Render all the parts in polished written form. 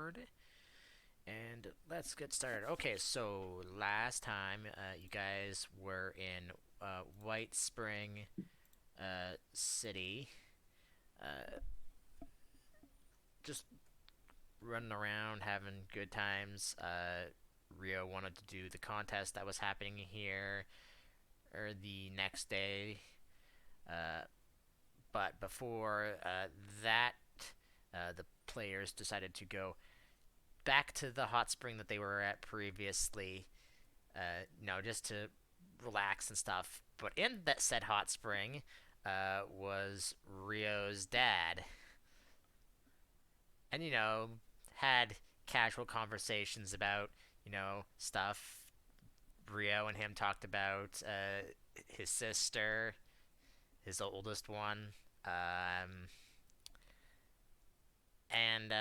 record. And let's get started. Okay, so last time you guys were in White Spring City, uh, just running around, having good times. Rio wanted to do the contest that was happening here, or the next day. Uh, but before that, the players decided to go back to the hot spring that they were at previously, just to relax and stuff. But in that said hot spring was Rio's dad, and had casual conversations about stuff. Rio and him talked about his sister, his oldest one, and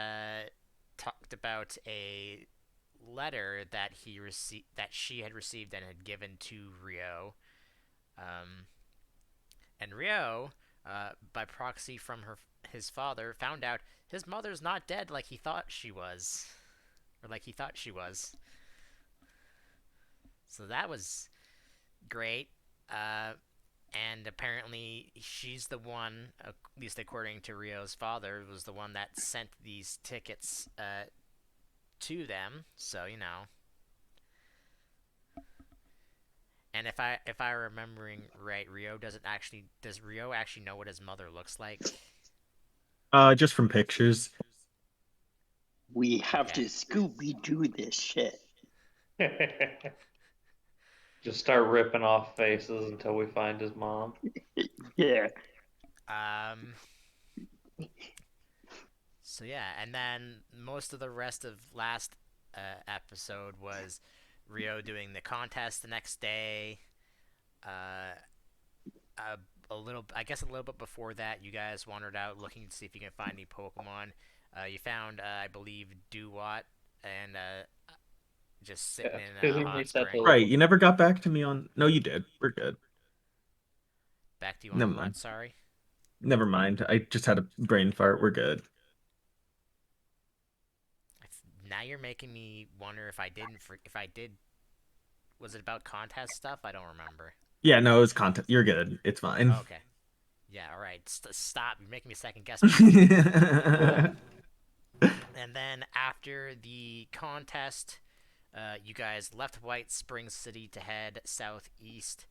talked about a letter that she had received and had given to Rio. Um, and Rio, by proxy from his father, found out his mother's not dead like he thought she was, or like he thought she was. So that was great. Uh, and apparently she's the one, at least according to Rio's father, was the one that sent these tickets to them. So and if I remembering right, does Rio actually know what his mother looks like? Just from pictures. We have Okay. to Scooby Doo this shit. Just start ripping off faces until we find his mom. Yeah. Um. So yeah, and then most of the rest of last episode was Rio doing the contest the next day. Uh, a, I guess a little bit before that, you guys wandered out looking to see if you can find any Pokemon. You found, I believe, Dewott, and just sitting Yeah, in because a he hot reset the spring. Right, you never got back to me on. No, you did. We're good. Back to you Never on what? mind. Sorry. Never mind. I just had a brain fart. We're good. Now you're making me wonder if I didn't. If I did, was it about contest stuff? I don't remember. Yeah, no, it was content. You're good. It's fine. Okay. Yeah. All right. Stop. You're making me second guess myself. And then after the contest, you guys left White Springs City to head southeast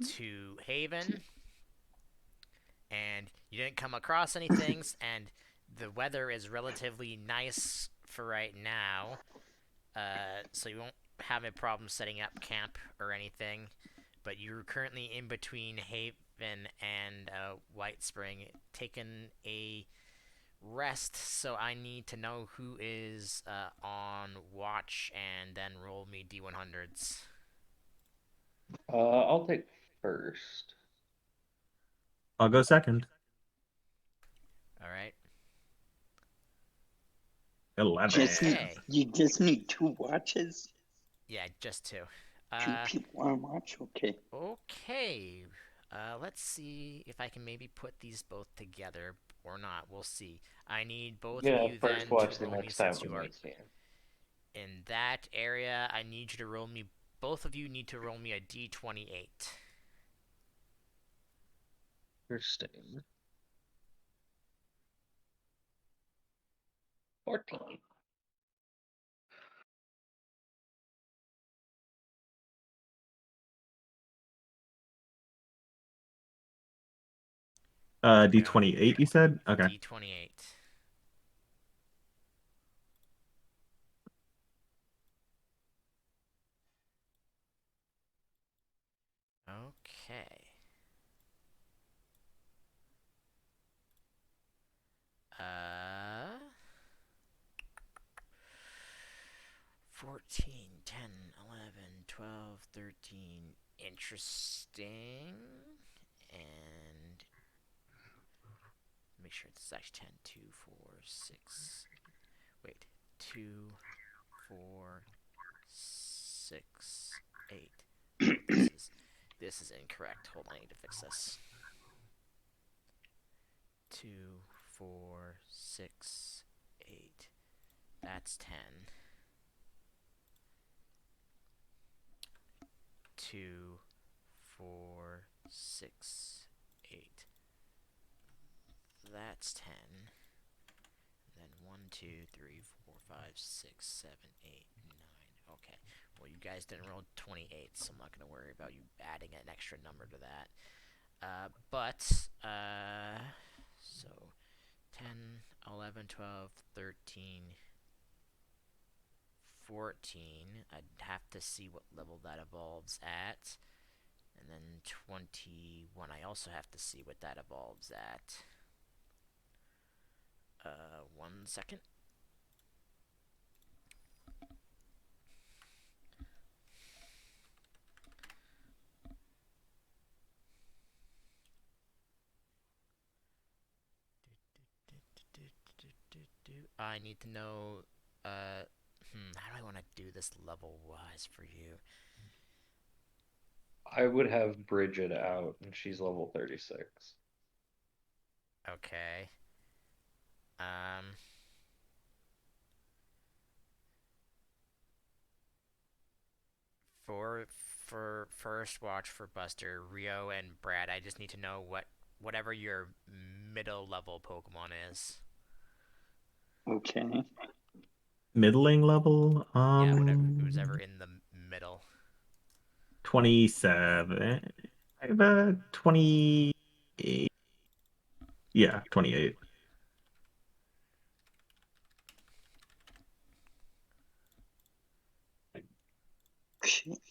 to Hayven, and you didn't come across anything, and the weather is relatively nice for right now, so you won't have a problem setting up camp or anything. But you're currently in between Haven and White Spring, taking a rest. So I need to know who is on watch, and then roll me D100s. I'll take first. I'll go second. All right. 11. Okay. You just need two watches. Yeah, just two. Two Uh, people on watch. Okay. okay. Let's see if I can maybe put these both together or not. We'll see. I need both of Yeah, you first then to watch the roll me next time since we you are meet here. in that area. I need you to roll me. Both of you need to roll me a D28. Interesting. 14. D28, you said? Okay. D28. Okay. Uh, 14, 10, 11, 12, 13. Interesting. And make sure it's actually 10, 2, 4, 6. Wait. 2, 4, 6, 8. Oh, this is incorrect. Hold on, I need to fix this. 2, 4, 6, that's 10. 2, 4, 6, 8. That's 10. And then 1, 2, 3, 4, 5, 6, 7, 8, 9. Okay. Well, you guys didn't roll 28, so I'm not going to worry about you adding an extra number to that. So 10, 11, 12, 13, 14. I'd have to see what level that evolves at. And then 21, I also have to see what that evolves at. 1 second. I need to know, how do I want to do this level-wise for you? I would have Bridget out, and she's level 36. Okay. Um, for first watch for Buster, Rio, and Brad, I just need to know whatever your middle level Pokemon is. Okay. Middling level. Yeah, who's ever in the middle. 27. I have a 28. Yeah, 28.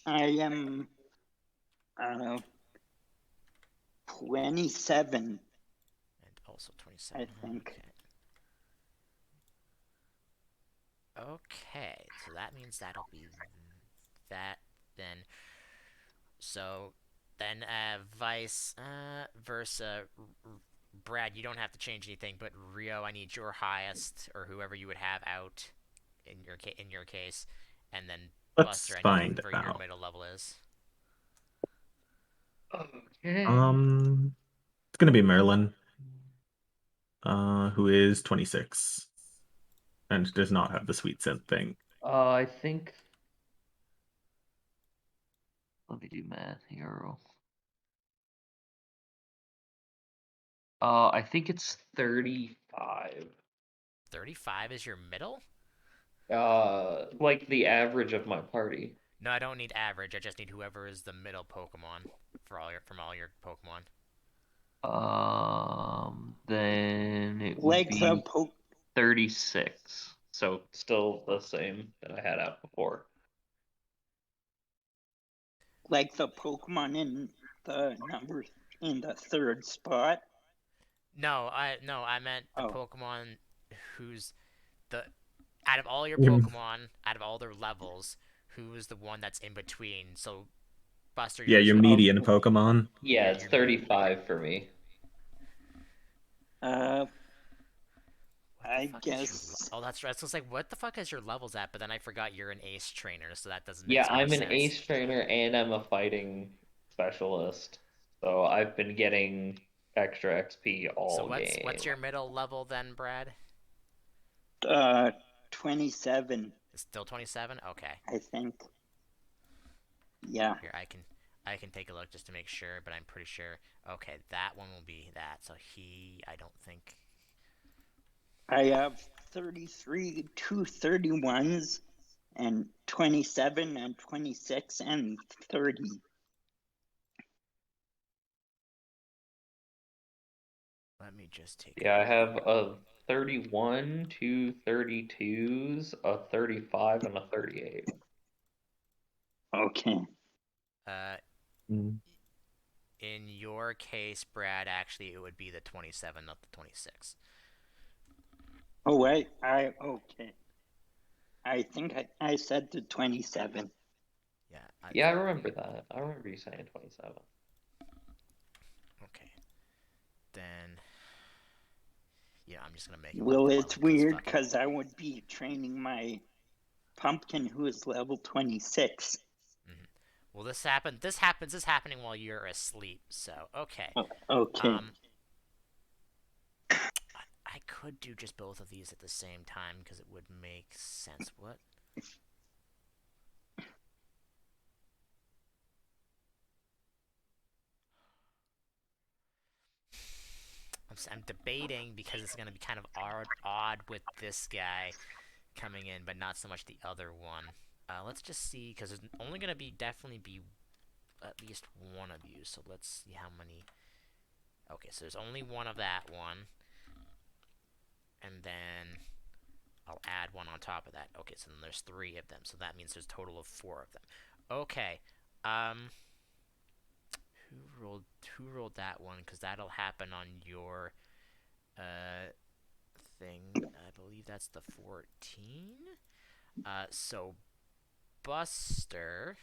I am 27, And also 27. I think. Okay. Okay, so that means that'll be that then. So then Vice versa Brad, you don't have to change anything, but Rio, I need your highest or whoever you would have out in your case, and then Buster, Let's I need find whatever your out. middle level is. Okay. It's gonna be Merlin, who is 26 and does not have the sweet scent thing. I think. Let me do math here. I think it's 35. 35 is your middle? Like the average of my party. No, I don't need average. I just need whoever is the middle Pokemon from all your Pokemon. Then it would Like the be 36. So still the same that I had out before. Pokemon in the number in the third spot. No, I meant the Oh, Pokemon who's the out of all your Mm. Pokemon, out of all their levels, who's the one that's in between? So Buster, Yeah, yours your would be median okay. Pokemon. Yeah, yeah, it's your medium. 35 for me. What the I fuck is your? guess Oh, that's right. So it's like, what the fuck is your levels at? But then I forgot you're an Ace trainer, so that doesn't make Yeah, so much I'm an sense. ace trainer and I'm a fighting specialist. So I've been getting extra XP So all what's game. your middle level then, Brad? 27, It's still 27. Okay. I think. Yeah. Here I can take a look just to make sure, but I'm pretty sure. Okay, that one will be that. So I don't think. I have 33, two 31s, and 27, and 26, and 30. Let me just take Yeah, I a. have a 31, two 32s, a 35, and a 38. Okay. Uh, Mm. in your case, Brad, actually, it would be the 27, not the 26. Oh, okay. I think I said the 27. Yeah. Yeah, I remember that. I remember you saying 27. Okay. Then. Yeah, I'm just gonna make him Well, level 12 it's because weird fuck it. because I would be training my pumpkin who is level 26. Well, this happened. This is happening while you're asleep. So okay. Okay. Um, I could do just both of these at the same time because it would make sense. What? I'm debating because it's going to be kind of odd with this guy coming in, but not so much the other one. Let's just see, because there's only going to be definitely be at least one of you. So let's see how many. Okay, so there's only one of that one, and then I'll add one on top of that. Okay, so then there's 3 of them, so that means there's a total of 4 of them. Okay, who rolled that one? Because that'll happen on your thing. I believe that's the 14. So Buster,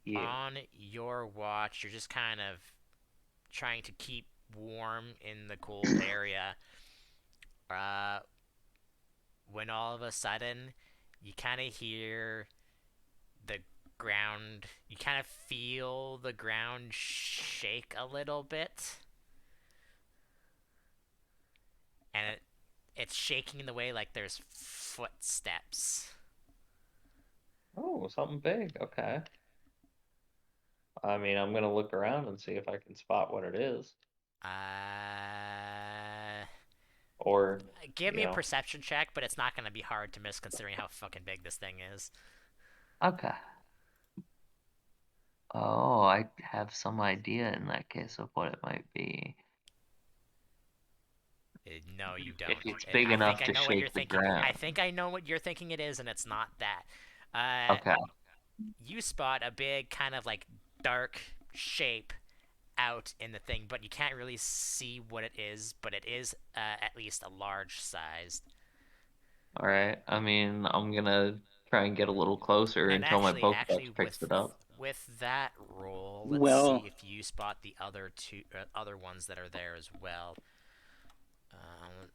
Yeah. on your watch, you're just kind of trying to keep warm in the cold area. When all of a sudden you kind of hear the ground, you kind of feel the ground shake a little bit, and it's shaking in the way like there's footsteps. Oh, something big. Okay. I mean, I'm gonna look around and see if I can spot what it is. Or, Give you me a know. perception check, but it's not going to be hard to miss considering how fucking big this thing is. Okay. Oh, I have some idea in that case of what it might be. No, you don't. It's big I think enough I to know what you're shake the thinking. I ground. think I know what you're thinking it is, and it's not that. Okay. You spot a big kind of like dark shape out in the thing, but you can't really see what it is. But it is at least a large size. All right. I mean, I'm gonna try and get a little closer And until my actually, Pokedex picks it up. with that roll, let's see Well, if you spot the other ones that are there as well.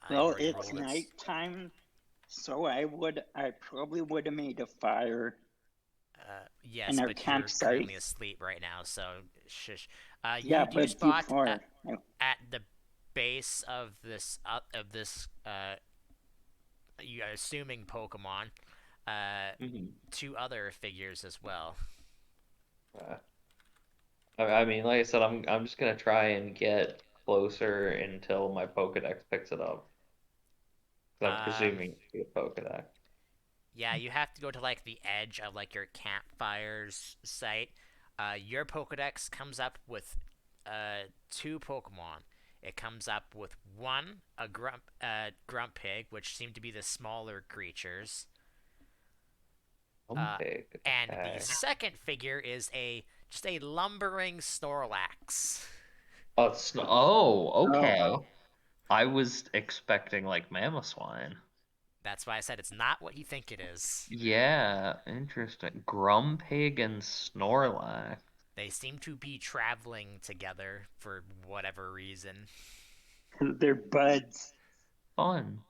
I well, already it's rolled it. nighttime, so I probably would have made a fire Yes, in our but you're campsite. currently asleep right now, so shush. Yeah, You do but spot before. at the base of this you assuming Pokemon, Mm-hmm. 2 other figures as well. I mean, like I said, I'm just gonna try and get closer until my Pokedex picks it up. 'Cause I'm Um, presuming it's a Pokedex. yeah, you have to go to like the edge of like your campfire's site. Your Pokedex comes up with 2 Pokemon. It comes up with one, a Grumpig, which seem to be the smaller creatures. Big. And the Okay. second figure is just a lumbering Snorlax. Oh, okay. I was expecting like Mamoswine. That's why I said it's not what you think it is. Yeah, interesting. Grumpig and Snorlax. They seem to be traveling together for whatever reason. They're buds. Fun.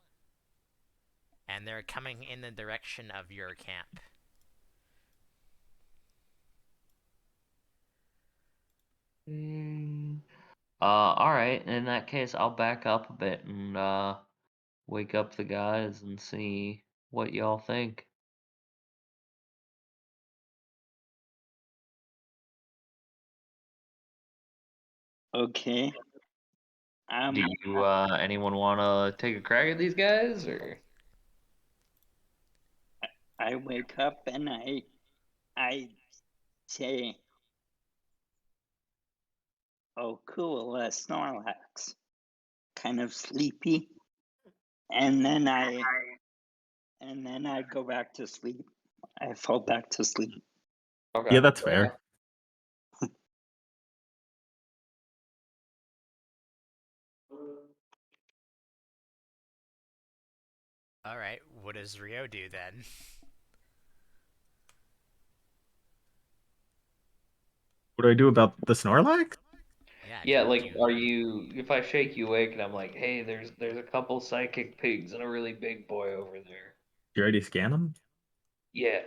And they're coming in the direction of your camp. All right. In that case, I'll back up a bit and wake up the guys and see what y'all think. Okay. Do you anyone want to take a crack at these guys or? I wake up and I say, "Oh, cool, Snorlax." Kind of sleepy, and then I go back to sleep. I fall back to sleep. Okay. Yeah, that's fair. Alright, what does Rio do then? What do I do about the Snorlax? Yeah, Yeah, like, do you... are you? If I shake you awake and I'm like, hey, there's a couple psychic pigs and a really big boy over there. You already scan him? Yeah.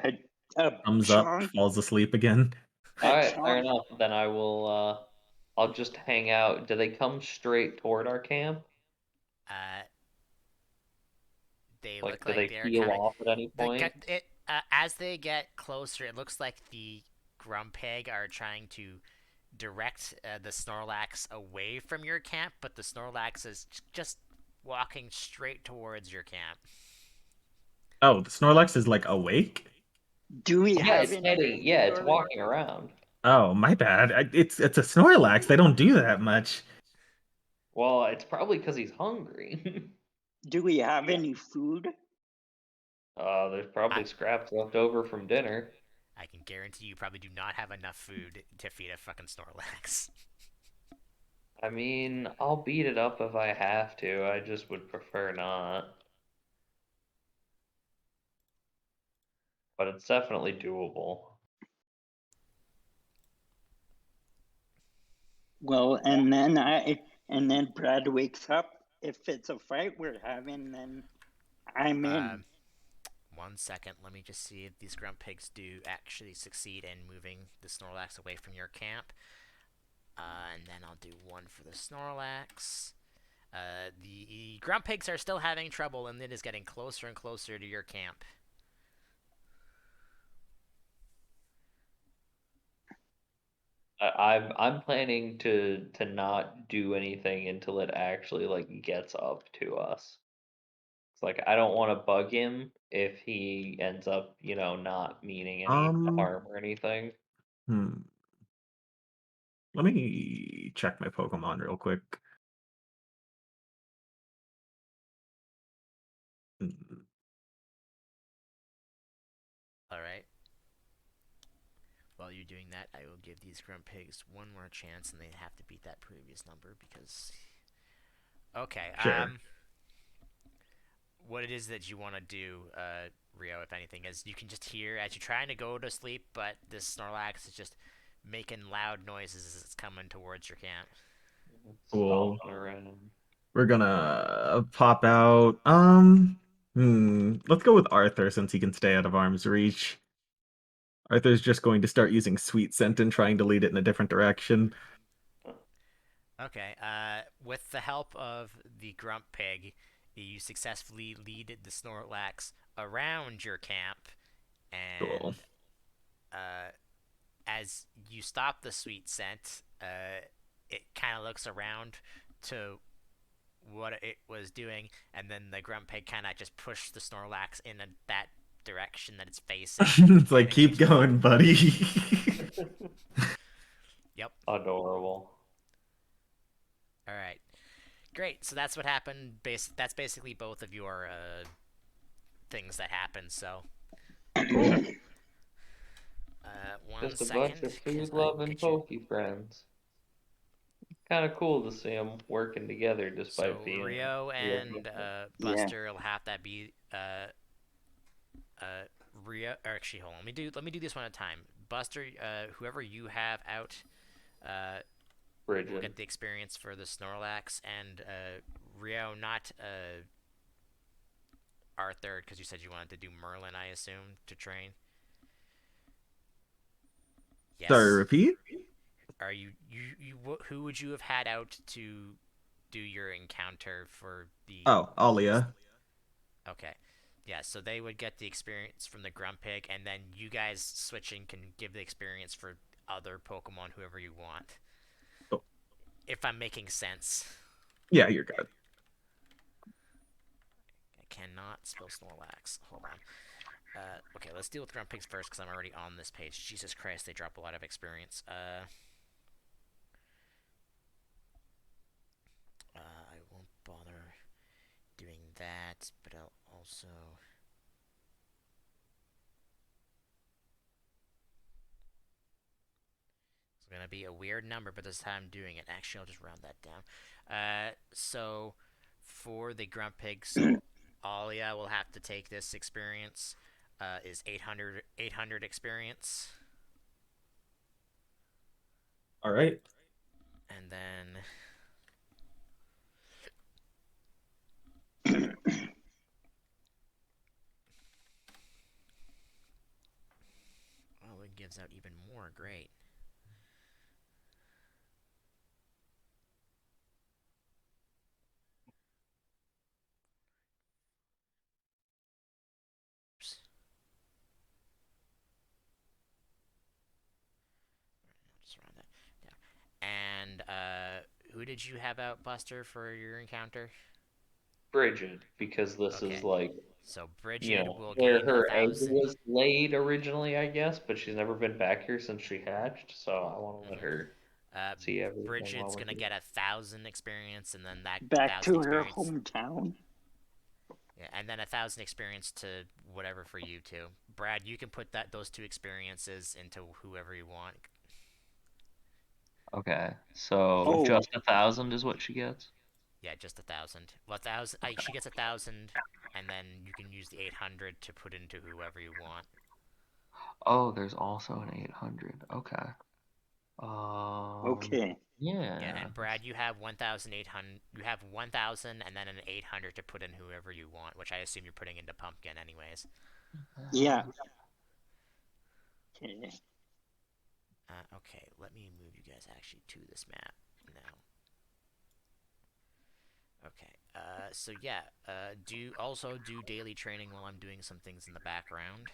A Thumbs up, chunk, falls asleep again. a All right, fair chunk. enough. Then I will. I'll just hang out. Do they come straight toward our camp? Uh, They Like, look do like they they're peel kind of off at any point? as they get closer. It looks like the Grumpig are trying to direct the Snorlax away from your camp, but the Snorlax is just walking straight towards your camp. Oh, the Snorlax is like awake? Do we Yeah, have it's any heading. food Yeah, it's or walking around. Oh, my bad. It's a Snorlax. They don't do that much. Well, it's probably because he's hungry. do we have any food? There's I, probably scraps left over from dinner. I can guarantee you probably do not have enough food to feed a fucking Snorlax. I mean, I'll beat it up if I have to. I just would prefer not. But it's definitely doable. Well, and then Brad wakes up. If it's a fight we're having, then I'm in. 1 second, let me just see if these Grumpigs do actually succeed in moving the Snorlax away from your camp. And then I'll do one for the Snorlax. The Grumpigs are still having trouble, and it is getting closer and closer to your camp. I'm planning to not do anything until it actually like gets up to us. It's like I don't want to bug him if he ends up, not meaning any Um, harm or anything. hmm. Let me check my Pokemon real quick. Hmm. Alright. While you're doing that, I will give these Grumpigs one more chance, and they have to beat that previous number because. Okay. Sure. What it is that you want to do, Rio, if anything, is you can just hear as you're trying to go to sleep, but this Snorlax is just making loud noises as it's coming towards your camp. Cool. Stomping around. We're gonna pop out. Let's go with Arthur since he can stay out of arm's reach. Arthur's just going to start using Sweet Scent and trying to lead it in a different direction. Okay. With the help of the Grump Pig, you successfully lead the Snorlax around your camp, Cool. and as you stop the sweet scent, it kind of looks around to what it was doing, and then the Grump Pig kind of just pushed the Snorlax in that direction that it's facing, It's and like, it keep keeps walking. going, buddy. Yep. Adorable. All right. Great. So that's what happened. That's basically both of your things that happened. So, Cool. one Just a bunch second, of because food I will loving get you. Poke friends. Kind of cool to see them working together despite So being Rio real and different. Yeah. Buster will have that be Rio. Or actually, hold on. Let me do this one at a time. Buster, whoever you have out, will Bridget. get the experience for the Snorlax, and Rio, not Arthur, because you said you wanted to do Merlin, I assume, to train. Sorry, Yes. repeat? Are you who would you have had out to do your encounter for the Oh, Alia. okay. Yeah, so they would get the experience from the Grumpig, and then you guys switching can give the experience for other Pokemon, whoever you want. Oh, If I'm making sense. yeah, you're good. I cannot spell Snorlax. Hold on. Okay, let's deal with Grumpigs first, because I'm already on this page. Jesus Christ, they drop a lot of experience. I won't bother doing that, but I'll also. It's gonna be a weird number, but this time I'm doing it. Actually, I'll just round that down. So for the grunt pig, so Alia will have to take this experience. Is 800 experience, All right. and then oh, it gives out even more. Great. Just around that. Yeah. And who did you have out, Buster, for your encounter? Bridget, because this is Okay. like, So you Bridget know, will where gain a her egg thousand. was laid originally, I guess, but she's never been back here since she hatched, so I want to let Mhm. her Uh, see everything while Bridget's we're gonna here. get 1,000 experience, and then that Back thousand to her experience, hometown. yeah, and then 1,000 experience to whatever for you too. Brad, you can put those two experiences into whoever you want. Okay, so Oh, just 1,000 is what she gets? Yeah, just 1,000. Well, 1,000. She gets 1,000, and then you can use the 800 to put into whoever you want. Oh, there's also an 800. Okay. Um, okay. Yeah, yeah. and Brad, you have 1,800. You have 1,000, and then an 800 to put in whoever you want, which I assume you're putting into Pumpkin, anyways. Yeah. Okay. Okay, let me move you guys actually to this map now. Okay. So yeah. Do daily training while I'm doing some things in the background.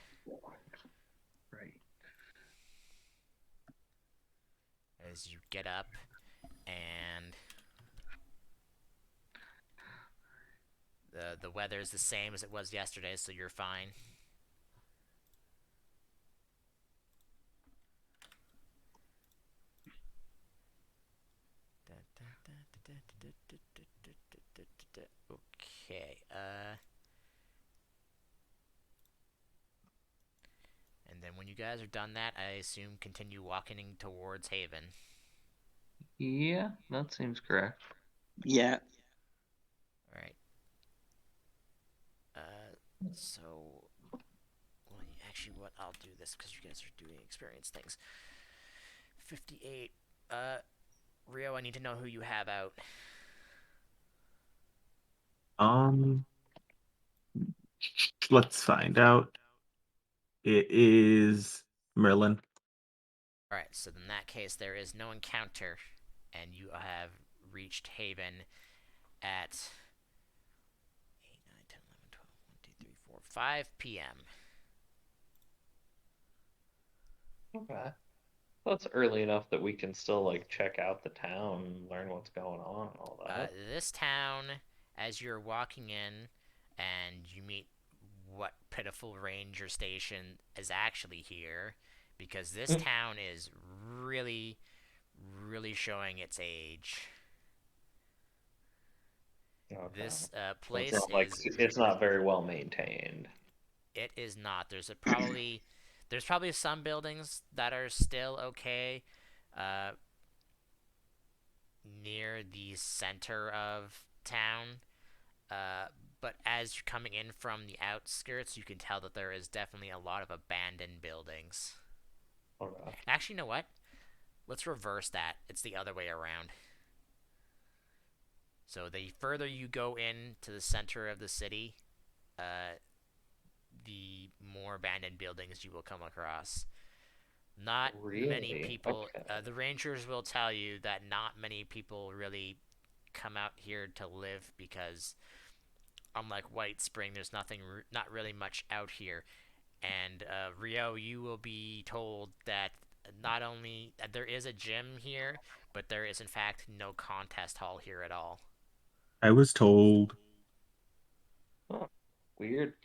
Right. As you get up, and the weather is the same as it was yesterday, so you're fine. Okay. And then when you guys are done that, I assume continue walking towards Hayven. Yeah, that seems correct. Yeah. All right. So, well, actually, what I'll do this because you guys are doing experience things. 58. Rio, I need to know who you have out. Um, let's find out. It is Merlin. All right. So in that case, there is no encounter, and you have reached Haven at 8, 9, 10, 11, 12, 1, 2, 3, 4, 5 p.m. Okay. That's early enough that we can still like check out the town and learn what's going on and all that. This town, as you're walking in, and you meet what pitiful ranger station is actually here, because this town is really, really showing its age. Okay. This So it's place not like is it's not very well maintained. it is not. There's probably some buildings that are still okay, uh, near the center of town. Uh, but as you're coming in from the outskirts, you can tell that there is definitely a lot of abandoned buildings. Okay. Actually, you know what? Let's reverse that. It's the other way around. So the further you go in to the center of the city, uh, the more abandoned buildings you will come across. Not many Really? people. Okay. The rangers will tell you that not many people really come out here to live because, unlike White Spring, there's not really much out here. And Rio, you will be told that not only there is a gym here, but there is in fact no contest hall here at all. I was told. Huh. Weird.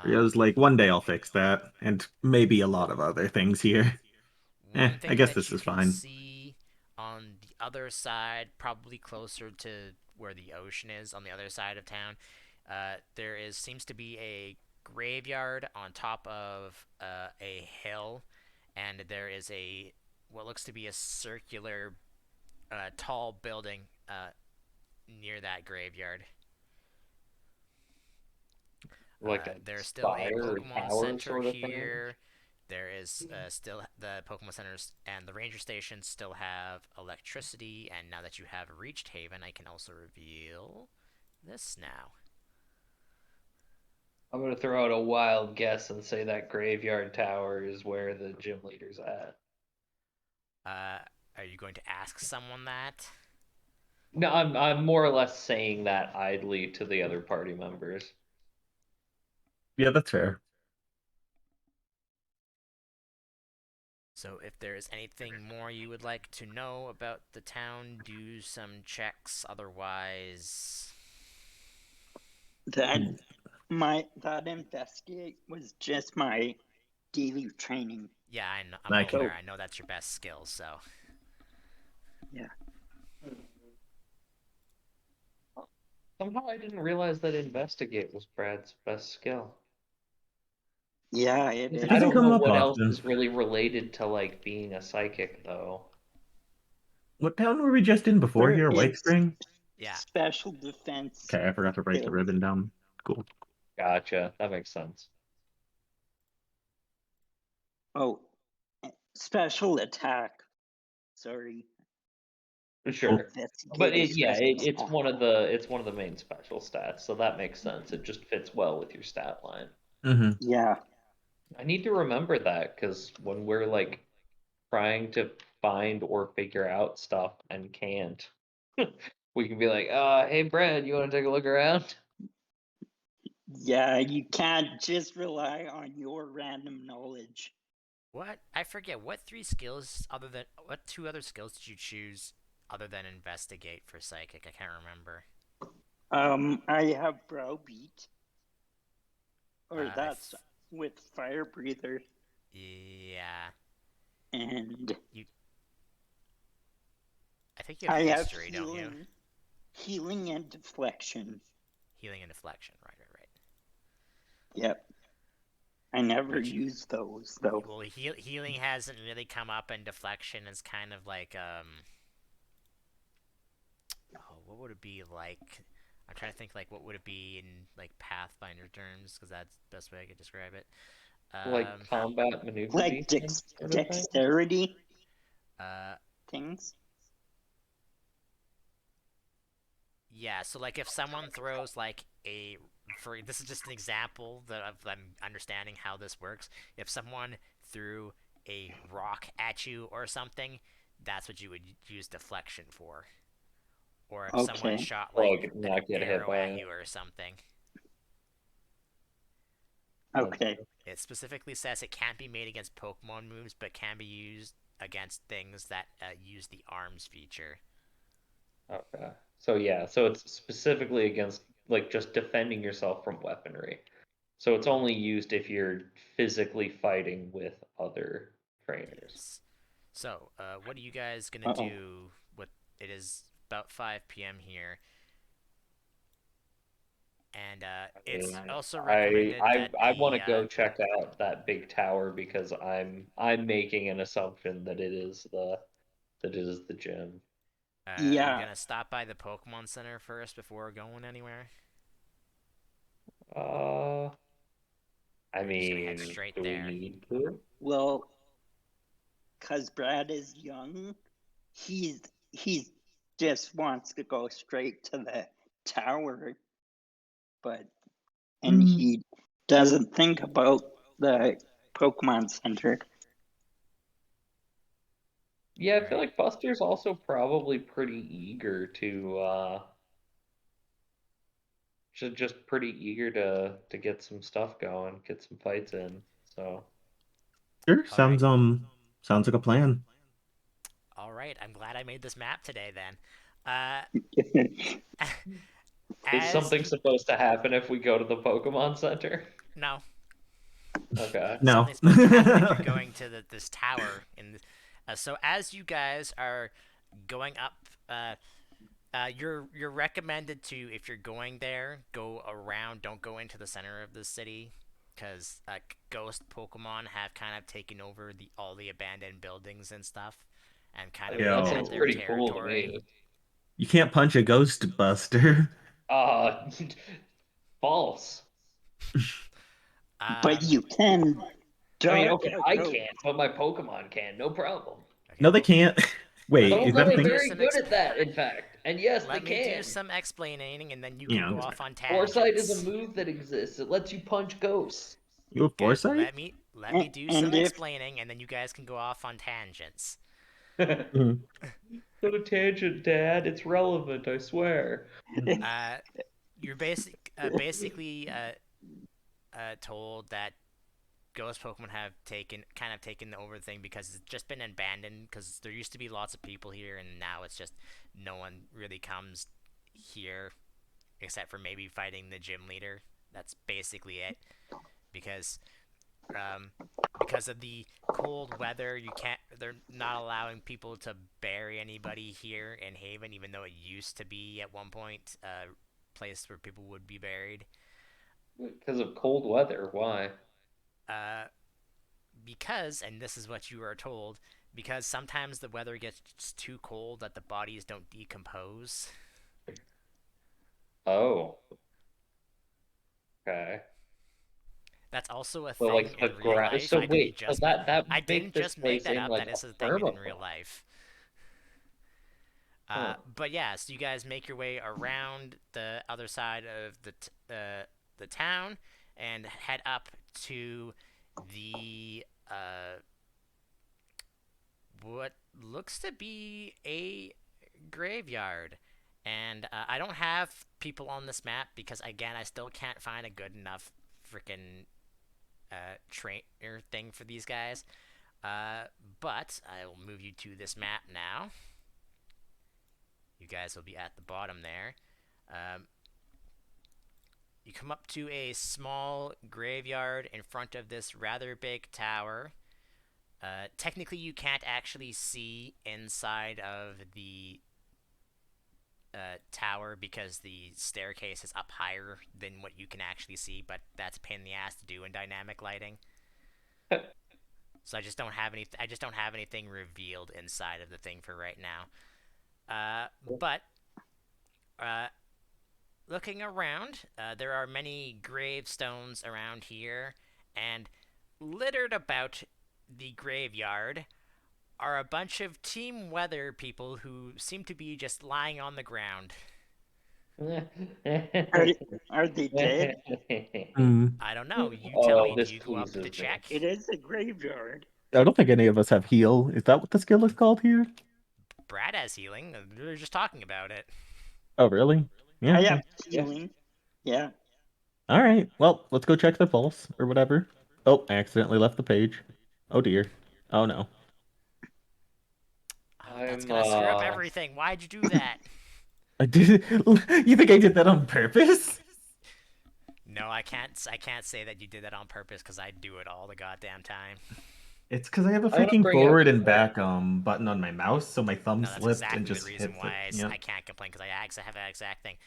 I Um, was like, one day I'll fix that, and maybe a lot of other things here. One I thing guess that this you is can fine. see on the other side, probably closer to where the ocean is, on the other side of town, there is seems to be a graveyard on top of a hill, and there is a what looks to be a circular, tall building near that graveyard. Like a There's still a spire or Pokemon tower Center sort of thing. here. There is still the Pokemon Centers and the Ranger Stations still have electricity. And now that you have reached Haven, I can also reveal this now. I'm gonna throw out a wild guess and say that graveyard tower is where the gym leader's at. Uh, are you going to ask someone that? No, I'm more or less saying that idly to the other party members. Yeah, that's fair. So if there is anything more you would like to know about the town, do some checks. Otherwise, That that investigate was just my daily training. yeah, I'm I well can. aware. So I know that's your best skill. So yeah, Somehow I didn't realize that investigate was Brad's best skill. yeah, it It I is. doesn't don't come know up what else often. is really related to like being a psychic though. What town were we just in before here? White It's Spring? yeah, special defense Okay, I forgot to write the skills. ribbon down. Cool. Gotcha. That makes sense. Oh, special attack. Sorry, Sure. But investigative special it's attack. one of the main special stats, so that makes sense. It just fits well with your stat line. Mm-hmm. Yeah, I need to remember that because when we're like trying to find or figure out stuff and can't, we can be like, hey Brad, you want to take a look around? yeah. You can't just rely on your random knowledge. what I forget. What three skills other than what two other skills did you choose other than investigate for psychic? I can't remember. I have browbeat, or I that's with fire breather, yeah, and you. I think you have I have history, don't you? healing and deflection. Healing and deflection. Right, right, right. Yep, I never Which use those though. well, healing hasn't really come up, and deflection is kind of like oh, what would it be like? I'm trying to think like what would it be in like Pathfinder terms because that's the best way I could describe it. Like combat maneuver Like defense sort of thing. dexterity Uh, things. yeah. So like if someone throws like a for this is just an example that I'm understanding how this works. If someone threw a rock at you or something, that's what you would use deflection for. Or if someone Okay, shot like Like an not get hit arrow by at it. you or something. okay, It specifically says it can't be made against Pokemon moves, but can be used against things that use the arms feature. Okay. So yeah, so it's specifically against like just defending yourself from weaponry. So it's only used if you're physically fighting with other trainers. Yes. So, what are you guys gonna uh-oh. do? What it is about 5 p.m. here, and it's And also I recommended I that I want the to go check out that big tower because I'm making an assumption that it is the gym. are you Yeah, gonna stop by the Pokemon Center first before going anywhere? Uh, I Or are you just gonna head mean, straight do we there? need to? well, cause Brad is young, he's just wants to go straight to the tower, but and Mm, he doesn't think about the Pokemon Center. Yeah, I All feel right. like Buster's also probably pretty eager to just pretty eager to get some stuff going, get some fights in. So sure, All right. sounds like a plan. All right. I'm glad I made this map today. Then, uh, is as something you supposed to happen if we go to the Pokemon Center? no, Okay. No. something's supposed to happen if you're going to this tower. So as you guys are going up, you're recommended to if you're going there, go around. Don't go into the center of the city, because ghost Pokemon have kind of taken over the all the abandoned buildings and stuff, and kind I of mean, that made that sounds Yo, their pretty cool to territory. me. you can't punch a ghost buster. Uh, false. But Um, you can I mean, dodge okay, a I ghost. can't, but my Pokemon can, no problem. okay, No, they well, can't. let Wait, me is Some of that them a let are me thing? do very some good at that, in fact. And yes, they let me do can. some explaining, and then you can Yeah, go I'm just off on Foresight is a tangents. move that exists. It lets you punch ghosts. you have Good. foresight? Let me do some And if explaining, and then you guys can go off on tangents. Not Mhm. a tangent, Dad. It's relevant, I swear. Uh, you're basically told that ghost Pokemon have taken over the thing because it's just been abandoned. Because there used to be lots of people here, and now it's just no one really comes here except for maybe fighting the gym leader. That's basically it. Because um, because of the cold weather, you can't. They're not allowing people to bury anybody here in Haven, even though it used to be at one point a place where people would be buried. Because of cold weather. Why? Uh, because, and this is what you are told, because sometimes the weather gets too cold that the bodies don't decompose. Oh, okay. That's also a So thing like the in real life. So wait, so that I would make didn't this just make place that in up. like That a is a thing in real permafrost. life. Huh. But yeah, so you guys make your way around the other side of the town and head up to the what looks to be a graveyard. And I don't have people on this map because again, I still can't find a good enough freaking trainer thing for these guys. But I will move you to this map now. You guys will be at the bottom there. Um, you come up to a small graveyard in front of this rather big tower. Technically, you can't actually see inside of the tower because the staircase is up higher than what you can actually see, but that's a pain in the ass to do in dynamic lighting. So I just don't have any. I just don't have anything revealed inside of the thing for right now. But uh, looking around, there are many gravestones around here, and littered about the graveyard are a bunch of Team Weather people who seem to be just lying on the ground. Are are they dead? Hmm. I don't know. You tell Oh, me. Do this you go up to pleases me. check? It is a graveyard. I don't think any of us have heal. Is that what the skill is called here? Brad has healing. We were just talking about it. Oh, really? I Yeah. have Yeah. healing. Yeah. All right. Well, let's go check the pulse or whatever. Oh, I accidentally left the page. Oh dear. Oh no. Oh, that's I'm gonna screw up everything. Why'd you do that? I did. You think I did that on purpose? No, I can't. I can't say that you did that on purpose because I do it all the goddamn time. It's because I have a I'm gonna freaking bring out forward and Trent. back button on my mouse, so my thumb No, that's slipped and exactly the just reason hit the. why Yep. I can't complain because I actually have that exact thing.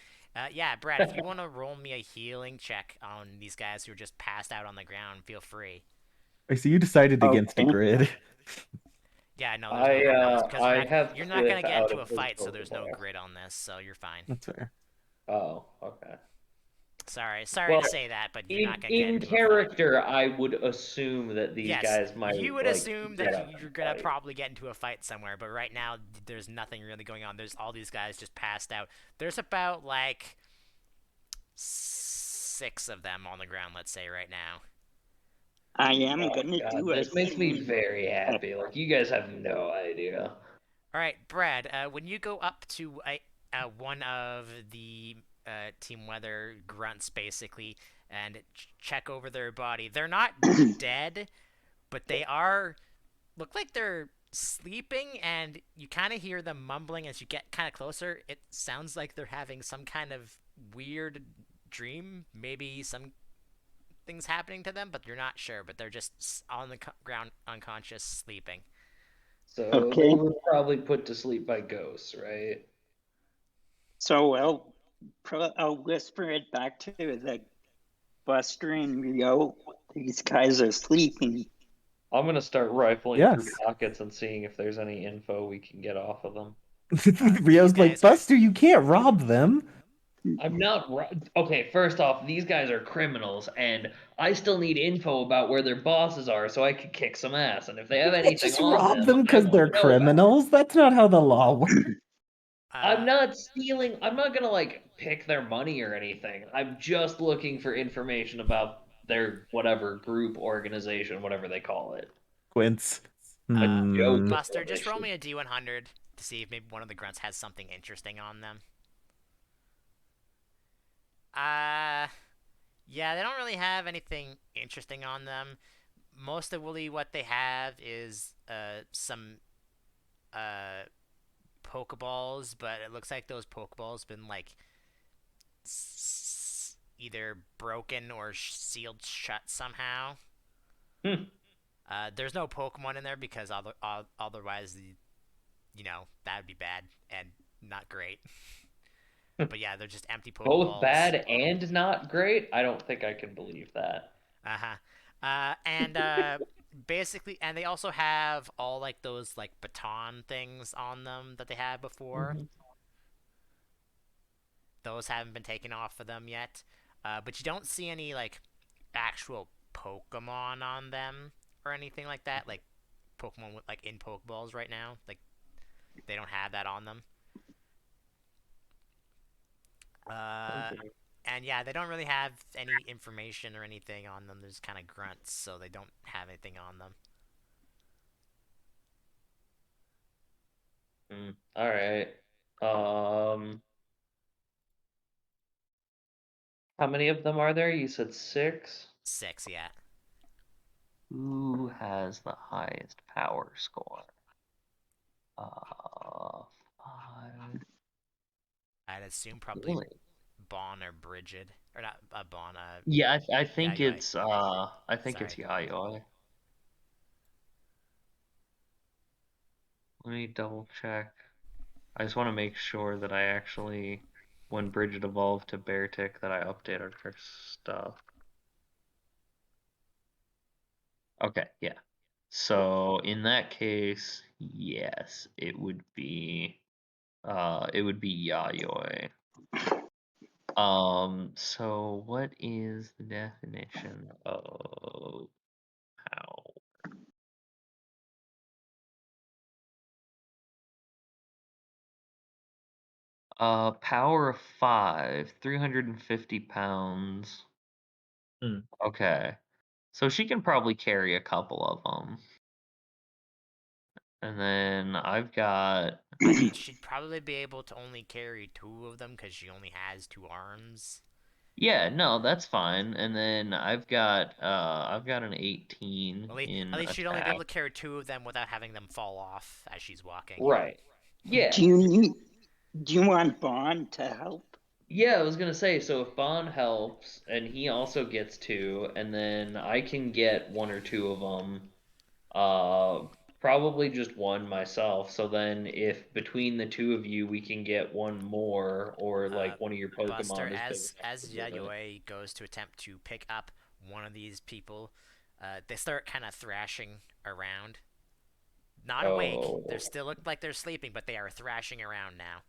Yeah, Brad, if you want to roll me a healing check on these guys who are just passed out on the ground, feel free. I see you decided against a Okay. grid. Yeah, no, there's no I grid on this because I have you're not Cliff gonna get out into of a his fight, so there's no Pokeball. grid on this, so you're fine. That's fair. Oh, okay. Sorry Well, to say that, but you're not in gonna get in into a fight. character, I would assume that these Yes, guys you might would like assume get that up you're and gonna fight. probably get into a fight somewhere, but right now there's nothing really going on. There's all these guys just passed out. There's about like six of them on the ground, let's say right now. I am Oh gonna God, do a this makes me healing very check. happy. Like you guys have no idea. All right, Brad. When you go up to one of the Team Weather grunts, basically, and check over their body, they're not dead, but they are look like they're sleeping, and you kind of hear them mumbling as you get kind of closer. It sounds like they're having some kind of weird dream, maybe some things happening to them, but you're not sure. But they're just on the ground, unconscious, sleeping. So they Okay. were probably put to sleep by ghosts, right? So I'll whisper it back to the Buster and Rio. These guys are sleeping. I'm gonna start rifling through Yes. pockets and seeing if there's any info we can get off of them. These Rio's like, guys are Buster, you can't rob them. I'm not okay. First off, these guys are criminals, and I still need info about where their bosses are so I can kick some ass. And if they You have can't anything just on rob them, them I because want they're to know about it. criminals. That's not how the law works. uh, I'm not stealing. I'm not gonna like pick their money or anything. I'm just looking for information about their whatever group, organization, whatever they call it. Quince. A uh, joke Hmm. is Buster, what they just roll should. me a D100 to see if maybe one of the grunts has something interesting on them. Uh, yeah, they don't really have anything interesting on them. Mostly what they have is some uh Pokeballs, but it looks like those Pokeballs been like either broken or sealed shut somehow. Hmm. There's no Pokemon in there because otherwise, that would be bad and not great. But yeah, they're just empty Both Pokeballs. bad and not great? I don't think I can believe that. Uh huh. And basically, and they also have all like those like baton things on them that they had before. Mhm. Those haven't been taken off of them yet. But you don't see any like actual Pokemon on them or anything like that. Like Pokemon with like in Pokeballs right now. Like they don't have that on them. Uh, Okay. and yeah, they don't really have any information or anything on them. There's kind of grunts, so they don't have anything on them. All right. Um, how many of them are there? You said six? Six, yeah. Who has the highest power score? Uh, five. I'd assume probably Really? Bon or Brigid, or not Bon. Yeah, I think Yayoi. it's Sorry. Yayoi. Let me double check. I just want to make sure that I actually, when Bridget evolved to Beartic, that I updated her stuff. Okay, yeah. So in that case, yes, it would be Yayoi. So what is the definition of power? Power of 5, 350 pounds. Hmm. Okay. So she can probably carry a couple of them. And then I've got, I mean, she'd probably be able to only carry two of them because she only has two arms. yeah, no, that's fine. And then I've got an 18 At in least she'd only be attack. able to carry two of them without having them fall off as she's walking. Right. Do Yeah. you need? Do you want Bond to help? Yeah, I was gonna say, so if Bond helps and he also gets two, and then I can get one or two of them, uh, probably just one myself. So then if between the two of you we can get one more, or Uh, like one of your Buster, Pokemon is big enough as to do it. Yayoi goes to attempt to pick up one of these people, they start kind of thrashing around. Not awake. They Oh, still look like they're sleeping, but they are thrashing around now.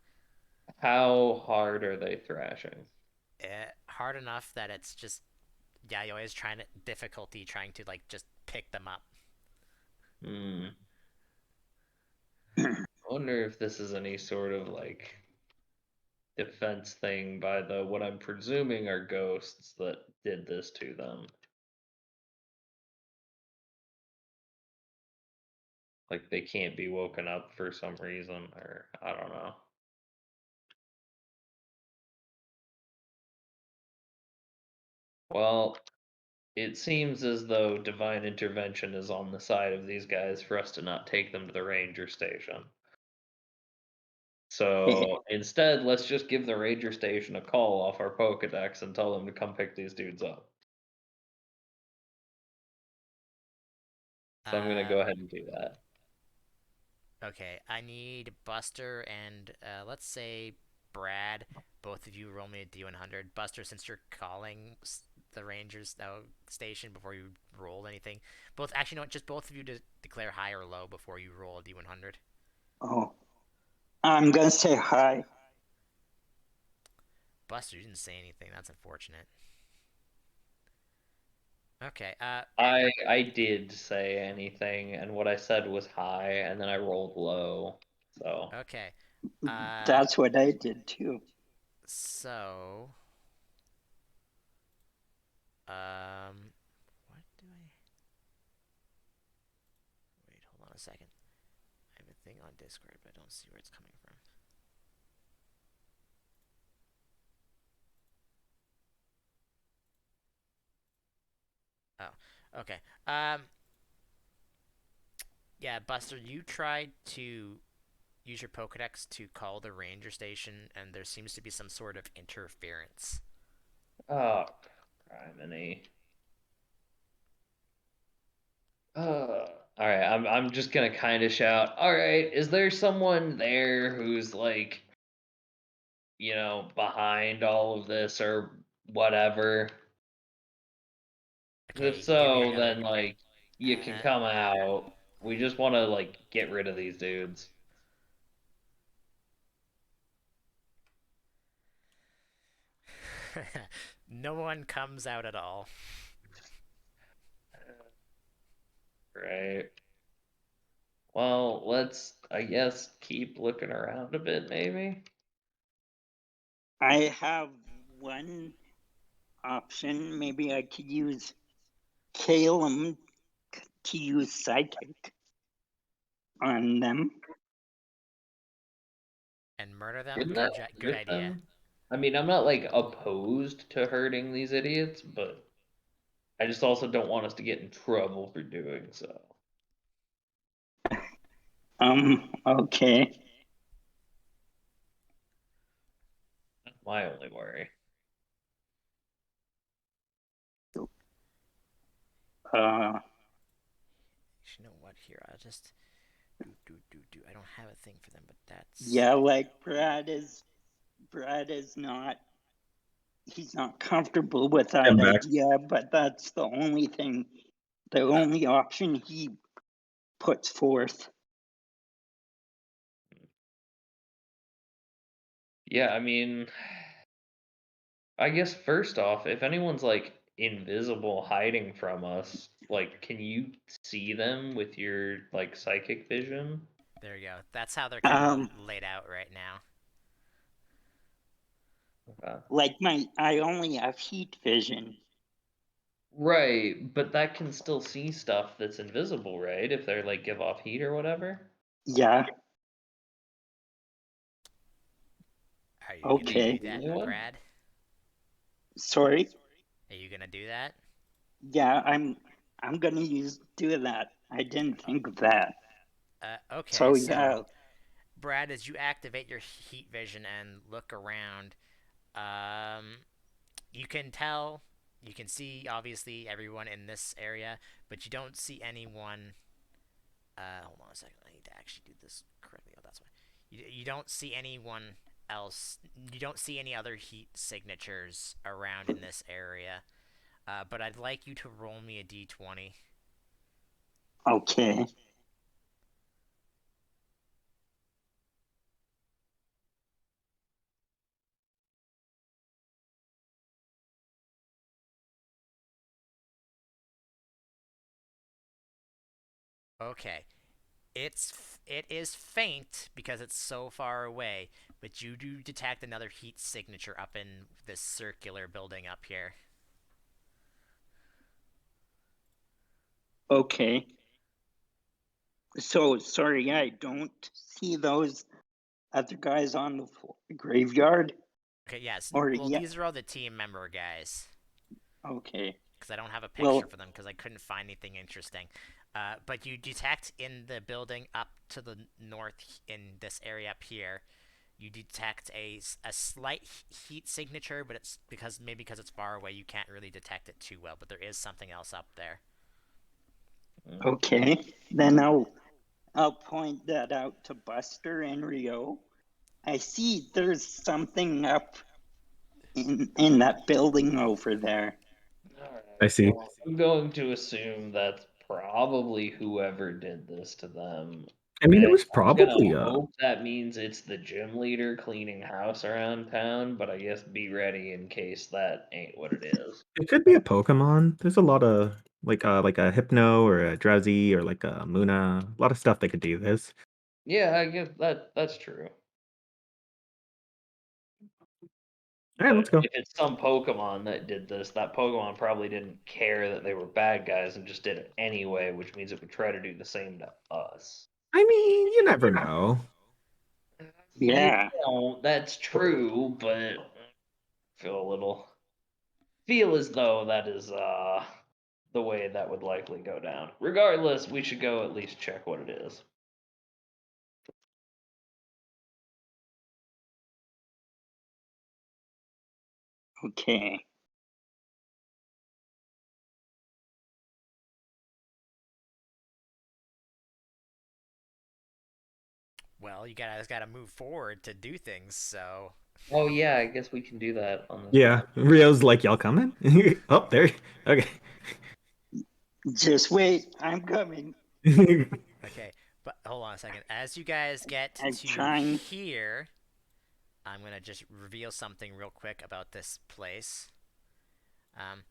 how hard are they thrashing? Hard enough that it's just Yayoi is trying to difficulty trying to like just pick them up. Hmm. I wonder if this is any sort of like defense thing by the what I'm presuming are ghosts that did this to them. Like they can't be woken up for some reason, or I don't know. Well, it seems as though divine intervention is on the side of these guys for us to not take them to the ranger station. So instead, let's just give the ranger station a call off our Pokedex and tell them to come pick these dudes up. So I'm gonna Uh, go ahead and do that. okay, I need Buster and let's say Brad. Both of you roll me a D100. Buster, since you're calling the Rangers station before you roll anything, both actually no, just both of you to declare high or low before you roll a D100. Oh, I'm gonna say hi. Buster, you didn't say anything. That's unfortunate. Okay. I did say anything, and what I said was high, and then I rolled low. So Okay. Uh. That's what I did too. So. What do I? Wait. Hold on a second. I have a thing on Discord, but I don't see where it's coming from. Oh. Okay. Yeah, Buster, you tried to use your Pokedex to call the ranger station, and there seems to be some sort of interference. Oh, criminy. All right, I'm just gonna kind of shout. All right, is there someone there who's like, behind all of this or whatever? If Okay, give me so, another. then like you can Uh, come out. We just want to like get rid of these dudes. no one comes out at all. Right. Well, let's I guess keep looking around a bit, maybe. I have one option. Maybe I could use Calum to use psychic on them. And murder them? Wouldn't that Good hurt idea. them? I mean, I'm not like opposed to hurting these idiots, but I just also don't want us to get in trouble for doing so. Okay. That's my only worry. Uh, You know what? Here, I'll just do. I don't have a thing for them, but that's yeah, like Brad is not, he's not comfortable with that I'm back. idea, but that's the only option he puts forth. Yeah, I mean, I guess first off, if anyone's like invisible hiding from us, like, can you see them with your like psychic vision? there you go. That's how they're kind of Um, laid out right now. Okay. like I only have heat vision. Right, but that can still see stuff that's invisible, right? If they're like give off heat or whatever. Yeah, Are you gonna Please, do okay. that, anyone? Brad? Sorry. Are you gonna do that? Yeah, I'm gonna do that. I didn't think of that. Okay, So yeah, so Brad, as you activate your heat vision and look around, um, you can tell, you can see obviously everyone in this area, but you don't see anyone. Hold on a second. I need to actually do this correctly. Oh, that's why. You don't see anyone else. You don't see any other heat signatures around in this area. But I'd like you to roll me a d20. okay. Okay. It is faint because it's so far away, but you do detect another heat signature up in this circular building up here. Okay. So sorry, I don't see those other guys on the graveyard. Okay, yes. Or Well, yeah, these are all the team member guys okay. because I don't have a picture Well, for them because I couldn't find anything interesting. But you detect in the building up to the north in this area up here, you detect a slight heat signature, but it's because it's far away, you can't really detect it too well. But there is something else up there. okay. Then I'll point that out to Buster and Rio. I see there's something up in that building over there. Alright, I see. well, I'm going to assume that's probably whoever did this to them. I mean, it And was I'm gonna probably hope that means it's the gym leader cleaning house around town, but I guess be ready in case that ain't what it is. it could be a Pokemon. There's a lot of like a Hypno or a Drowsy or like a Muna. A lot of stuff they could do this. Yeah, I guess that's true. All right, But let's go. if it's some Pokemon that did this, that Pokemon probably didn't care that they were bad guys and just did it anyway, which means it would try to do the same to us. I mean, you never know. You Yeah. don't, that's true, but I feel a little feel as though that is the way that would likely go down. Regardless, we should go at least check what it is. Okay. Well, you guys got to move forward to do things. So, Oh yeah, I guess we can do that on this Yeah, map. Rio's like, y'all coming? Oh, there. Okay. Just wait. I'm coming. okay, but hold on a second. As you guys get I'm to trying. here, I'm gonna just reveal something real quick about this place. Um,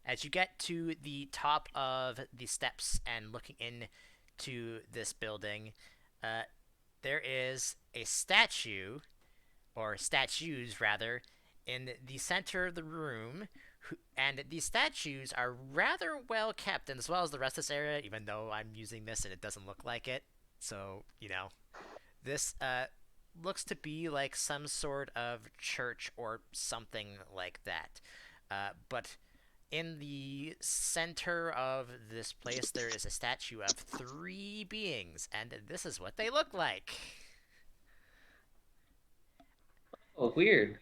as you get to the top of the steps and looking into this building, uh, there is a statue, or statues rather, in the center of the room. And these statues are rather well kept, and as well as the rest of this area, even though I'm using this and it doesn't look like it. So, this looks to be like some sort of church or something like that. But in the center of this place, there is a statue of three beings, and this is what they look like. Oh, weird.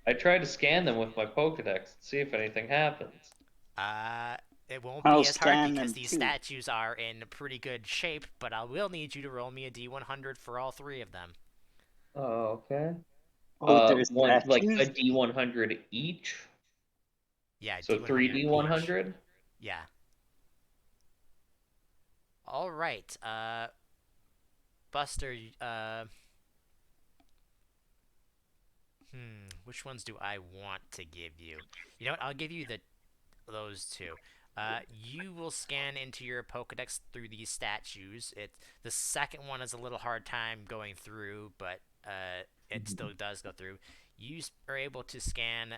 I tried to scan them with my Pokedex to see if anything happens. Uh, it won't I'll be as hard scan because them these too. statues are in pretty good shape, but I will need you to roll me a D100 for all three of them. Oh, okay. Oh, there's One like a statues? D100 each. Yeah, So three D100 each. D100. Yeah. All right. Buster. Which ones do I want to give you? You know what? I'll give you those two. You will scan into your Pokedex through these statues. The second one is a little hard time going through, but it still does go through. You are able to scan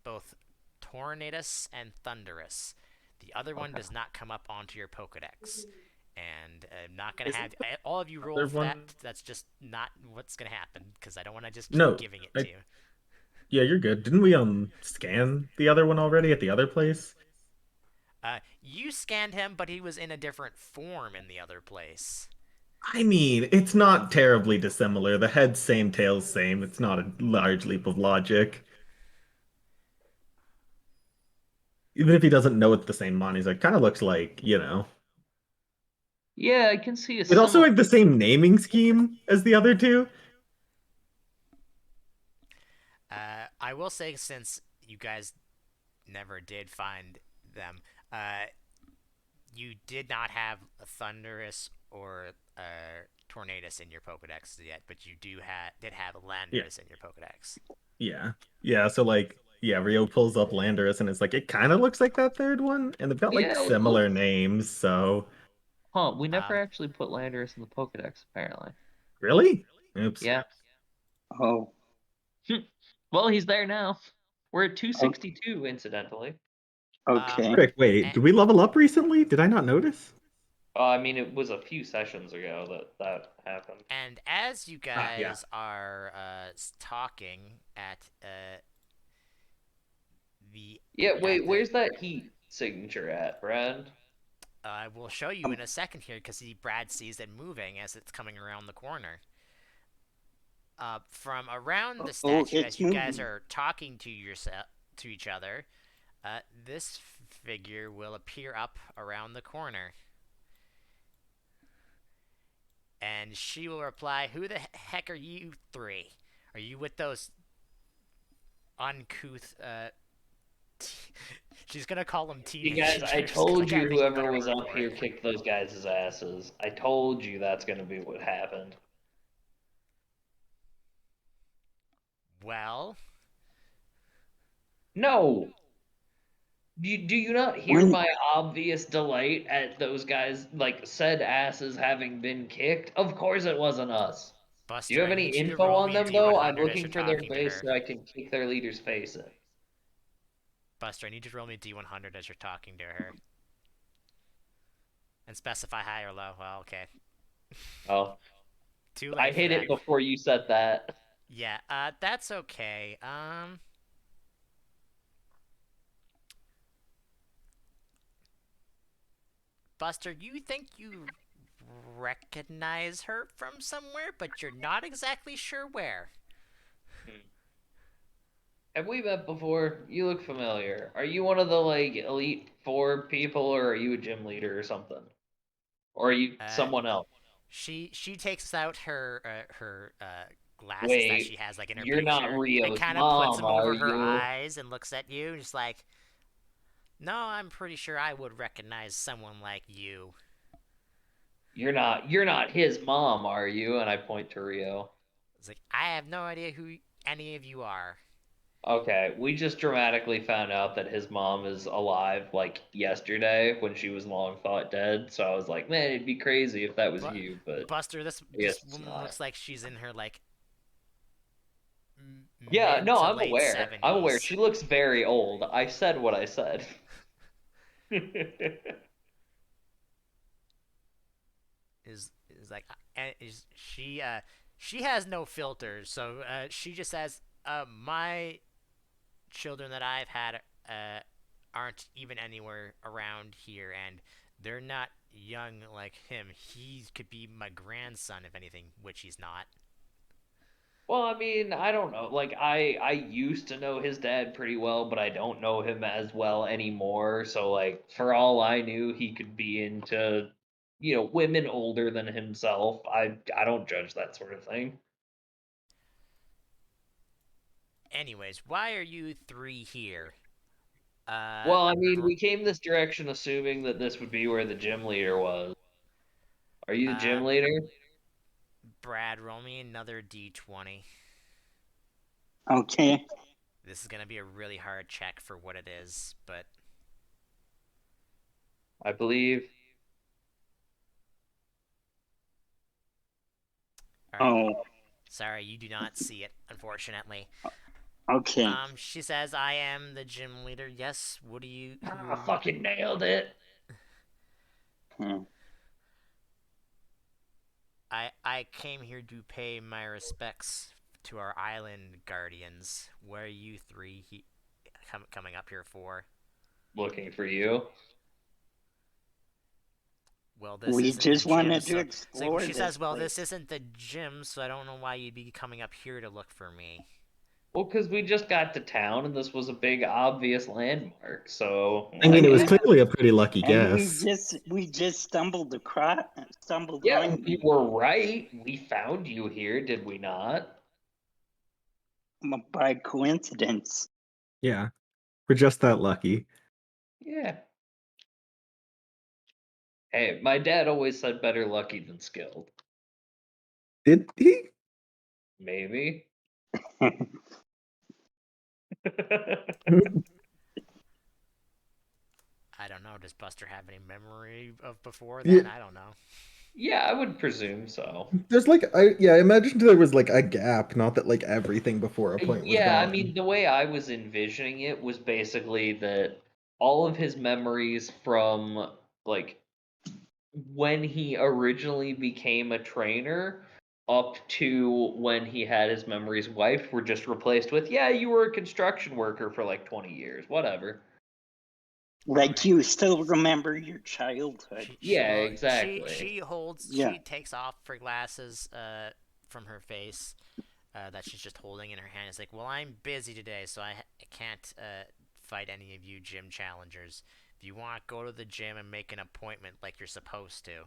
both Tornadus and Thunderous. The other one Okay. does not come up onto your Pokedex. And I'm not going to Isn't have all of you the roll other for that. one? That's just not what's going to happen because I don't want to just keep No, giving it to I you. yeah, you're good. Didn't we scan the other one already at the other place? You scanned him, but he was in a different form in the other place. I mean, it's not terribly dissimilar. The head's same, tail's same. It's not a large leap of logic. Even if he doesn't know it's the same mon, he's like, kind of looks like. Yeah, I can see a It also similar. had the same naming scheme as the other two. I will say, since you guys never did find them, uh, you did not have a Thunderous or Tornadus in your Pokedex yet, but you did have Yeah, Landorus in your Pokedex. yeah, yeah. So like, yeah, Rio pulls up Landorus and it's like it kind of looks like that third one, and they've got like Yeah, a little. similar names. So Huh, we never Um, actually put Landorus in the Pokedex, apparently. really, oops. Yeah. Oh, Well, he's there now. We're at o- 262, incidentally. um, okay. Frick, wait, and, did we level up recently? Did I not notice? I mean, it was a few sessions ago that happened. and as you Ah, yeah. guys are talking the Yeah, at wait, the where's that heat signature at, Brad? I will show you in a second here because Brad sees it moving as it's coming around the corner. From around the Oh, statue, it's as you guys moving. are talking to each other, this figure will appear up around the corner, and she will reply, "Who the heck are you three? Are you with those uncouth?" She's gonna call them You guys, I teenagers because I told you can't think of a whoever better was word up for it. here kicked those guys' asses. I told you that's gonna be what happened. Well, No! Do you not hear When my obvious delight at those guys, like, said asses having been kicked? Of course it wasn't us. Do you Buster, have I any need you to info roll on me a them, though? I'm D100 as you're looking for their talking to face her. so I can kick their leader's face in. Buster, I need you to roll me a D100 as you're talking to her. And specify high or low. Well, okay. Oh, Too I late for hit that. it before you said that. Yeah, that's okay. Buster, you think you recognize her from somewhere, but you're not exactly sure where. Hmm. Have we met before? You look familiar. Are you one of the like elite four people, or are you a gym leader or something? Or are you Uh, someone else? she takes out her glasses that she Wait, has like in her you're not picture and Rio's kind of puts mom, them are over her you? eyes and looks at you, just like, no, I'm pretty sure I would recognize someone like you. You're not his mom, are you? And I point to Rio. It's like, I have no idea who any of you are. Okay, we just dramatically found out that his mom is alive like yesterday when she was long thought dead. So I was like, man, it'd be crazy if that was But you, but Buster, this I guess this it's woman not. looks like she's in her like Yeah, mid no, to I'm late aware. I'm aware. 70s. She looks very old. I said what I said. Is like and is she has no filters, so she just says my children that I've had aren't even anywhere around here, and they're not young like him. He could be my grandson, if anything, which he's not. Well, I mean, I don't know. Like I used to know his dad pretty well, but I don't know him as well anymore. So like for all I knew, he could be into, women older than himself. I don't judge that sort of thing. Anyways, why are you three here? Uh, Well, I mean, Br- we came this direction assuming that this would be where the gym leader was. Are you the uh, gym leader? Brad, roll me another d20. Okay. This is gonna be a really hard check for what it is, but I believe. all right. Oh, Sorry, you do not see it, unfortunately. okay. She says, "I am the gym leader." Yes. What do you? Who are Ah, you? fucking nailed it. Hmm. I came here to pay my respects to our island guardians. Where are you three coming up here for? Looking for you. Well, this We isn't the just gym, wanted to so it's like explore she this says, "Well, this place. isn't the gym, so I don't know why you'd be coming up here to look for me." Well, because we just got to town and this was a big, obvious landmark. So I I mean, it And was guess, we clearly a pretty lucky and guess. we just stumbled yeah, on we were right. We found you here, did we not? you by coincidence. Yeah, we're just that lucky. Yeah. Hey, my dad always said better lucky than skilled. Did he? Maybe. I don't know. Does Buster have any memory of before Yeah, then? I don't know. Yeah, I would presume so. there's like I imagined there was like a gap, not that like everything before a point was Yeah, I mean, gone. the way I was envisioning it was basically that all of his memories from like when he originally became a trainer up to when he had his memories wiped were just replaced with, yeah, you were a construction worker for like 20 years, whatever. All Like right. you still remember your childhood. Yeah, Well, exactly. Yeah. she takes off her glasses from her face that she's just holding in her hand. It's like, well, I'm busy today, so I can't fight any of you gym challengers. If you want, go to the gym and make an appointment like you're supposed to.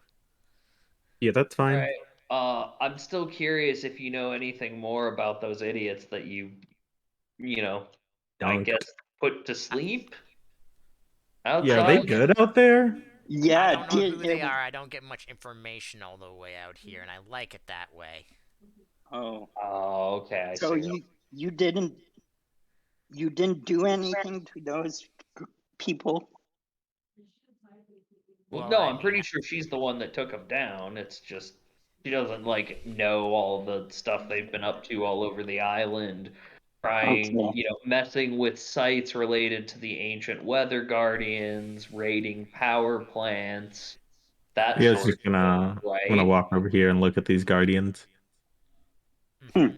Yeah, that's All fine. right. I'm still curious if you know anything more about those idiots that you know, I Dunked. guess put to I, sleep Yeah, are I they don't outside. get good out there? I Yeah, don't know did who it they was are. I don't get much information all the way out here, and I like it that way. oh. Oh, okay, I So see. you didn't do anything to those people? Well, Well, no, I I'm mean, pretty sure she's the one that took him down. It's just she doesn't like know all the stuff they've been up to all over the island, trying, Okay. messing with sites related to the ancient weather guardians, raiding power plants, that Yeah, I was sort of just thing, gonna right? walk over here and look at these guardians. Hmm.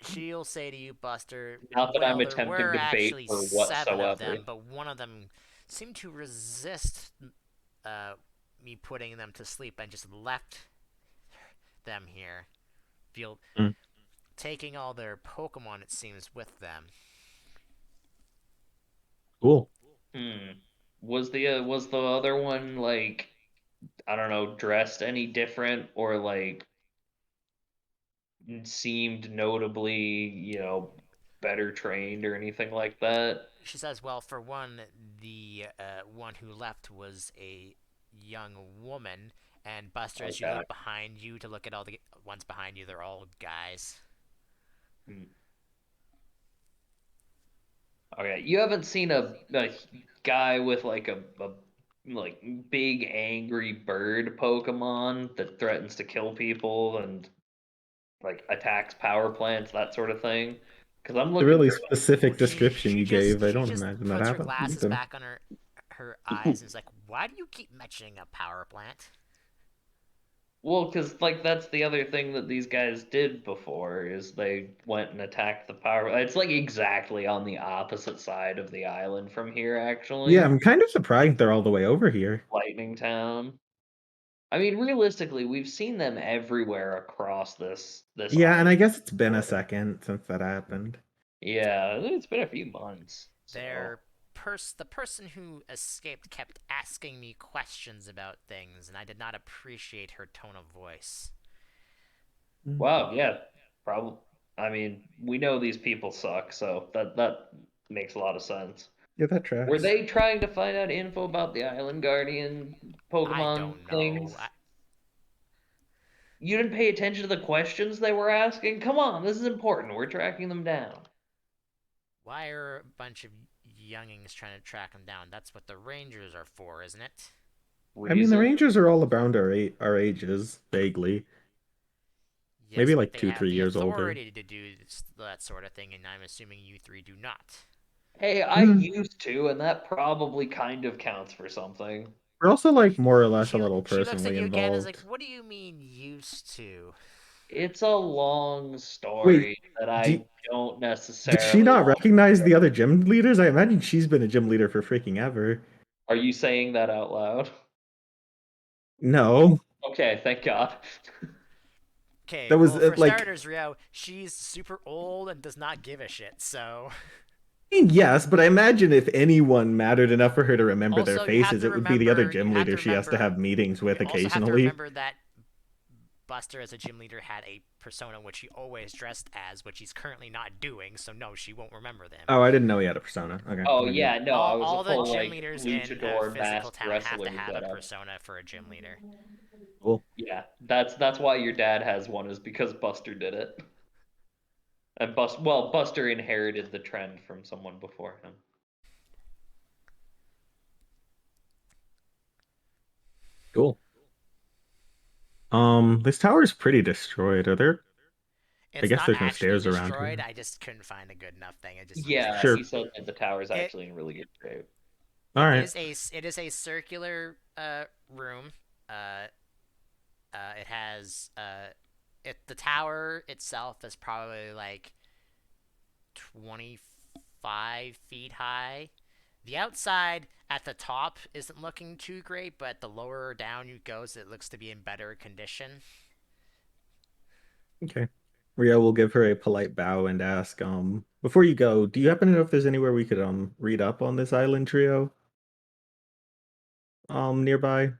she'll say to you, Buster, Not that I'm well, there attempting were to bait actually her 7 of whatsoever. them, but one of them seemed to resist uh, me putting them to sleep and just left them here. Feel Mm. taking all their Pokemon, it seems, with them. Cool. Was the other one like, I don't know, dressed any different or like seemed notably, better trained or anything like that? She says, well, for one, the one who left was a young woman, and Buster, as you Okay. look behind you to look at all the ones behind you, they're all guys. Hmm. Okay, you haven't seen a guy with like a like big angry bird Pokemon that threatens to kill people and like attacks power plants, that sort of thing? Because I'm The looking really for specific description you gave, I She don't just imagine that puts her happened glasses often. back on her eyes and is like, "Why do you keep mentioning a power plant?" well, because like that's the other thing that these guys did before is they went and attacked the power. It's like exactly on the opposite side of the island from here, Yeah, actually. I'm kind of surprised they're all the way over here. Lightning Town. I mean, realistically, we've seen them everywhere across this Yeah, and island I guess it's been a before. second since that happened. Yeah, it's been a few months. So, The person who escaped kept asking me questions about things, and I did not appreciate her tone of voice. Mm. wow, yeah, probably. I mean, we know these people suck, so that makes a lot of sense. Yeah, that Were tracks. they trying to find out info about the Island Guardian I Pokemon don't know. things? You didn't pay attention to the questions they were asking? Come on, this is important. We're tracking them down. Why are a bunch of youngings trying to track him down? That's what the Rangers are for, isn't it? I mean, the Reason? Rangers are all around our ages, vaguely. Yes, Maybe but like they two, have three the years older. authority to do that sort of thing, and I'm assuming you three do not. Hey, I Mm. used to, and that probably kind of counts for something. We're also like more or less a little She looks at personally you again and is like, involved. "What do you mean used to?" It's a long Wait, story that do, I don't does she necessarily not want recognize to. the other gym leaders? I imagine she's been a gym leader for freaking ever. Are you saying that out loud? No, Okay, thank God. Okay, that was well, for like, starters, Rio, she's super old and does not give a shit. So, I mean, yes, but I imagine if anyone mattered enough for her to remember their also you have faces, to it would be the other remember, gym leader she has to have meetings you with also have to occasionally. remember that Buster, as a gym leader, had a persona which he always dressed as, which he's currently not doing. So no, she won't remember them. Oh, I didn't know he had a persona. Okay, Oh I didn't. yeah, no, I was a All the full gym like leaders in a luchador physical masked town have to wrestler have a getup. persona for a gym leader. Cool. Yeah, that's why your dad has one is because Buster did it. And Buster inherited the trend from someone before him. Cool. This tower is pretty destroyed. Are there? I It's guess not there's no actually stairs around destroyed. here. I just couldn't find a good enough thing. It just Yeah, Sure. he said that the tower's it actually in really good shape. All right. it is a circular room. Uh, it has the tower itself is probably like 25 feet high. The outside at the top isn't looking too great, but the lower down you goes, it looks to be in better condition. Okay. Rio will give her a polite bow and ask, before you go, do you happen to know if there's anywhere we could read up on this island trio nearby?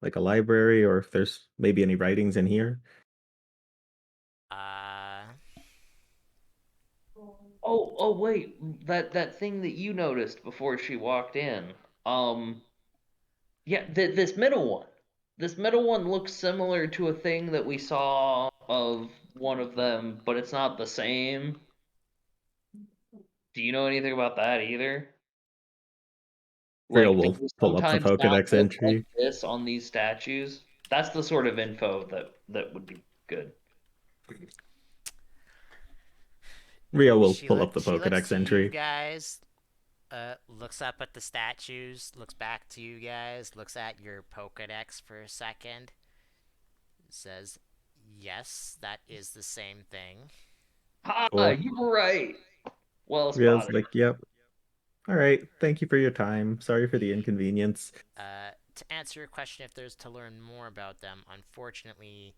Like a library, or if there's maybe any writings in here? Uh, Oh wait, that thing that you noticed before she walked in. Um, yeah, this middle one. This middle one looks similar to a thing that we saw of one of them, but it's not the same. Do you know anything about that either? Rio Like, will they pull up the sometimes not Pokedex look like entry. this on these statues. That's the sort of info that would be good. Rio will pull up the she looks Pokedex to you entry. guys, looks up at the statues, looks back to you guys, looks at your Pokedex for a second, says, "Yes, that is the same thing." Ah, Cool. you were right. Well Rio's spotted. like, yep. All right. Thank you for your time. Sorry for the inconvenience. to answer your question, if there's to learn more about them, unfortunately,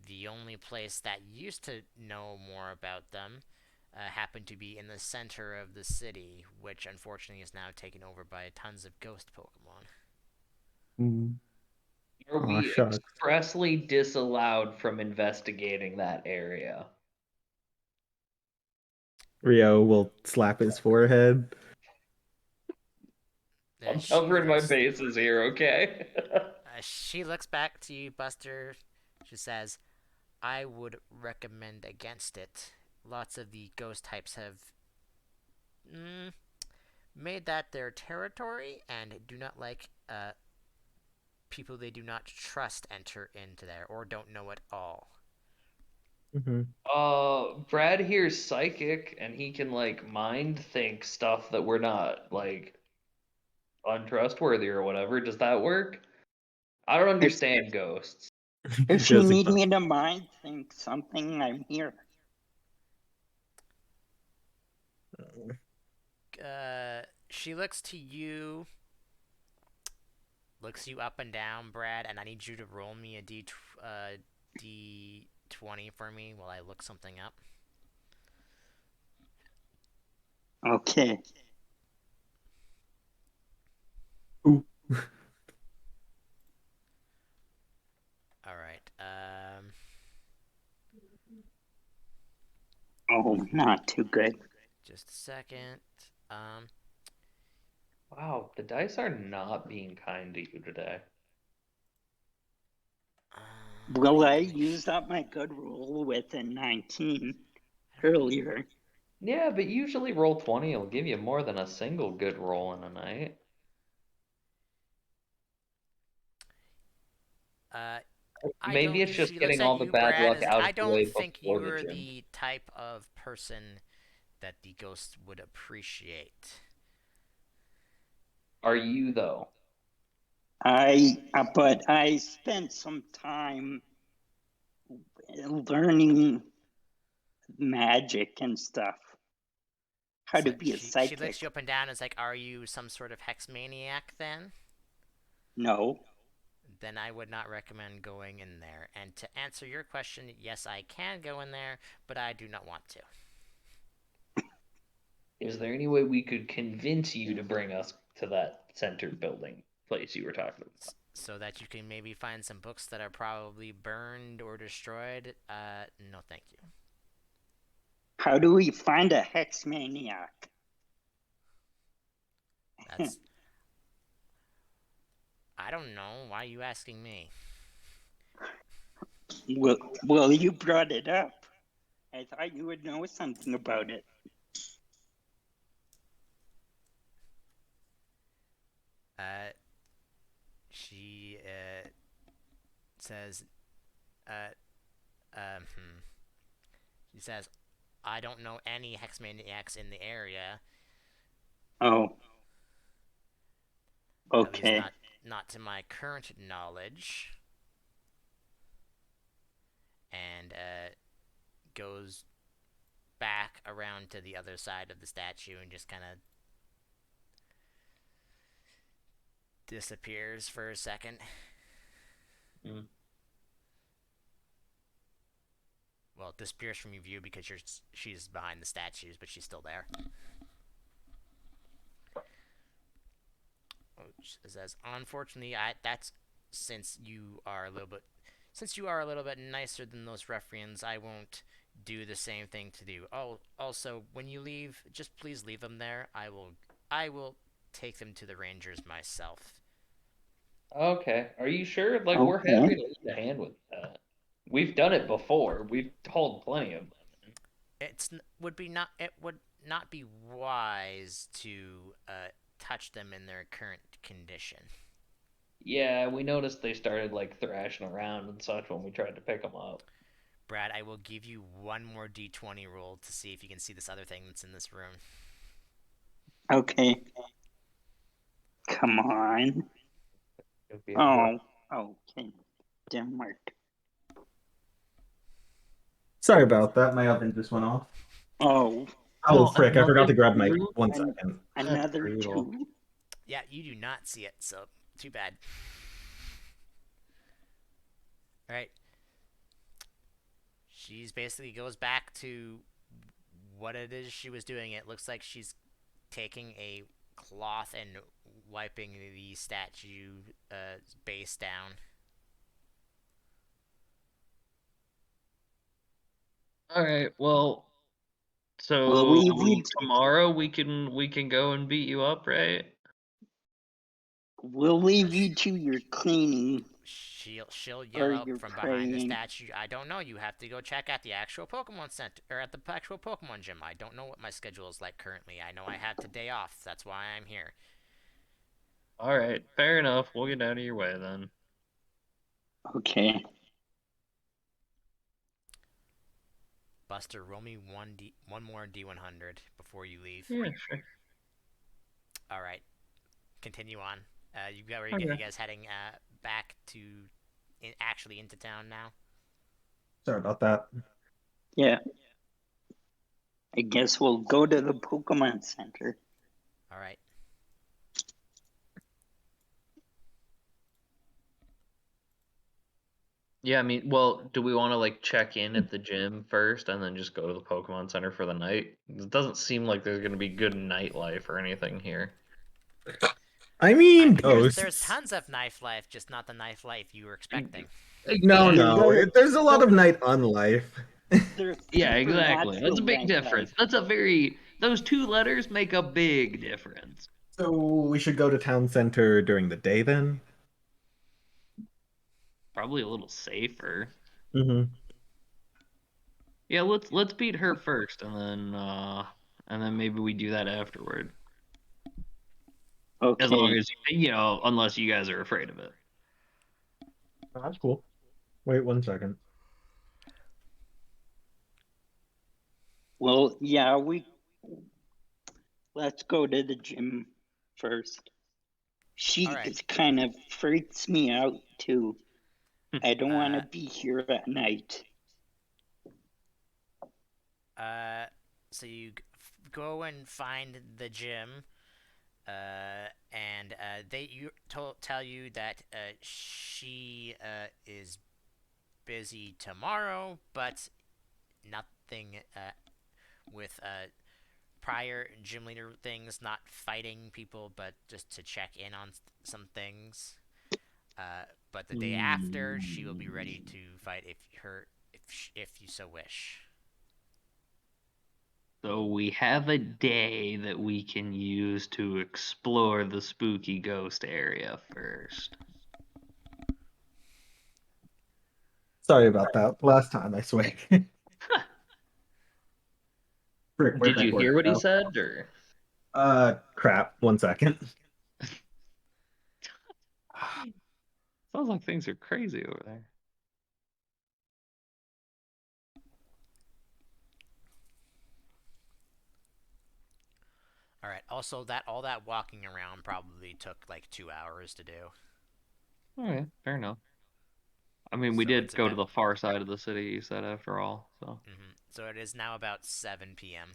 the only place that used to know more about them happened to be in the center of the city, which unfortunately is now taken over by tons of ghost Pokemon. Mm. Are Aw, we shucks. expressly disallowed from investigating that area? Rio will slap his forehead. I'm She covering my looks. bases here, okay? She looks back to you, Buster. She says, "I would recommend against it. Lots of the ghost types have made that their territory and do not like people they do not trust enter into there or don't know at all." Mm-hmm. Brad here's psychic, and he can like mind think stuff that we're not like untrustworthy or whatever. Does that work? I don't understand ghosts. If you Does it? need me to mind think something, I'm here. She looks to you, looks you up and down, Brad, and I need you to roll me a D20 for me while I look something up. Okay. Ooh. All right. Oh, not too good. Just a second. Um, Wow, the dice are not being kind to you today. Well, I English. used up my good roll with a 19 earlier. Yeah, but usually roll 20 will give you more than a single good roll in a night. Uh, I Maybe don't. it's just She looks getting at all the you, bad Brad. luck Is like, out of I the don't way think before the you're gym. the type of person that the ghost would appreciate. Are you though? But I spent some time learning magic and stuff. How to So be a she looks psychic. you up and down and is like, "Are you some sort of hex maniac then?" No. Then I would not recommend going in there. And to answer your question, yes, I can go in there, but I do not want to. Is there any way we could convince you to bring us to that center building place you were talking about? So that you can maybe find some books that are probably burned or destroyed. No, thank you. How do we find a hex maniac? That's. I don't know. Why are you asking me? Well, you brought it up. I thought you would know something about it. Uh, she says, uh, she says, "I don't know any hex maniacs in the area. Oh, At least okay. not to my current knowledge." And goes back around to the other side of the statue and just kind of disappears for a second. Mm. Well, disappears from your view because she's behind the statues, but she's still there. It says, "Unfortunately, that's since you are a little bit nicer than those ruffians, I won't do the same thing to you. Oh, also, when you leave, just please leave them there. I will take them to the rangers myself." Okay, are you sure? Like, we're Okay. happy to lend a hand with that. We've done it before. We've told plenty of them. It would not be wise to touch them in their current condition. Yeah, we noticed they started like thrashing around and such when we tried to pick them up. Brad, I will give you one more d20 roll to see if you can see this other thing that's in this room. Okay. Come on. It'd be a Oh, okay. Denmark. Sorry about that. My oven just went off. Oh, Oh, frick. I forgot another to grab my. two? 1 second. another brutal. 2. Yeah, you do not see it, so too bad. All right. She's basically goes back to what it is she was doing. It looks like she's taking a cloth and wiping the statue base down. All right. Well, We'll so leave you. tomorrow we can go and beat you up, right? We'll leave you to your cleaning She'll yell or out your from behind the praying. statue. I don't know. You have to go check at the actual Pokemon Center or at the actual Pokemon gym. I don't know what my schedule is like currently. I know I had today off. That's why I'm here. All right. Fair enough. We'll get out of your way then. Okay. Buster, roll me one more D100 before you leave. Yeah, sure. All right, continue on. You Okay. guys heading back to actually into town now? Sorry about that. Yeah. I guess we'll go to the Pokemon Center. All right. Yeah, I mean, well, do we want to like check in at the gym first and then just go to the Pokemon Center for the night? It doesn't seem like there's going to be good nightlife or anything here. I mean, There's ghosts. tons of knife life, just not the knife life you were expecting. No, Again, no. There, There's a lot of there, night unlife. there's yeah, exactly. That's a supernatural big nightlife. difference. Those two letters make a big difference. So we should go to town center during the day then? Probably a little safer. Mm-hmm. Yeah, let's beat her first and then maybe we do that afterward. As long Okay. as unless you guys are afraid of it. That's cool. Wait 1 second. Well, yeah, let's go to the gym first. All She right. kind of freaks me out too. I don't want to Uh, be here at night. uh, so you go and find the gym. And tell you that she is busy tomorrow, but nothing with prior gym leader things, not fighting people, but just to check in on some things. But the day after, she will be ready to fight if you so wish. So we have a day that we can use to explore the spooky ghost area first. Sorry about that. Last time, I swear. Where'd Did that you word hear what he go? said, or Crap. 1 second. sounds like things are crazy over there? All right. Also, that all that walking around probably took like 2 hours to do. All right, fair enough. I mean, we So did it's go to about. the far side of the city, you said, after all, so. So it is now about 7 p.m.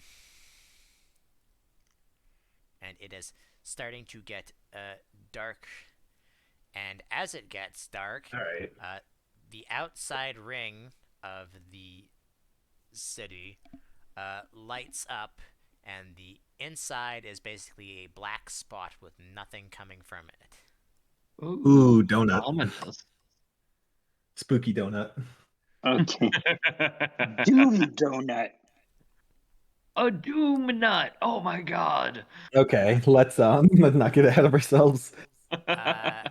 and it is starting to get dark. And as it gets dark, All right. the outside ring of the city lights up, and the inside is basically a black spot with nothing coming from it. Ooh, Ooh, donut. ominous. Spooky donut. Okay. Doom Donut. A doom nut. Oh my god. Okay, let's not get ahead of ourselves. Uh,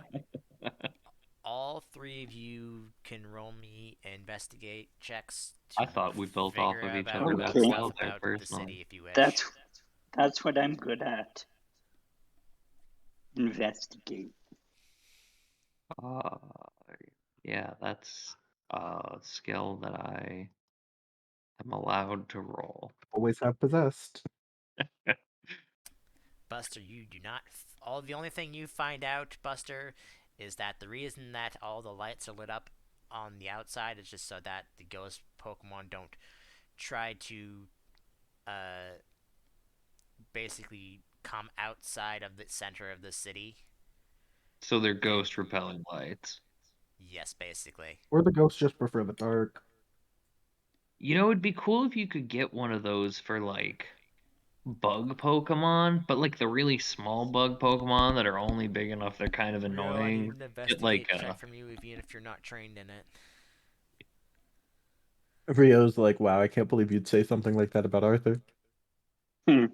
all three of you can roll me investigate checks to I thought we built off figure of each about other that Okay. stuff well there, about the personally. city if you wish. That's what I'm good at. Investigate. Uh, yeah, that's a skill that I am allowed to roll. Always have possessed. Buster, you do not. All the only thing you find out, Buster, is that the reason that all the lights are lit up on the outside is just so that the ghost Pokemon don't try to uh, basically come outside of the center of the city. So they're ghost repelling lights. Yes, basically. Or the ghosts just prefer the dark. You know, it'd be cool if you could get one of those for like bug Pokemon, but like the really small bug Pokemon that are only big enough they're kind of Rio, I need annoying. an Get like investigate check from you, even if you're not trained in it. Rio's like, wow, I can't believe you'd say something like that about Arthur. Hmm.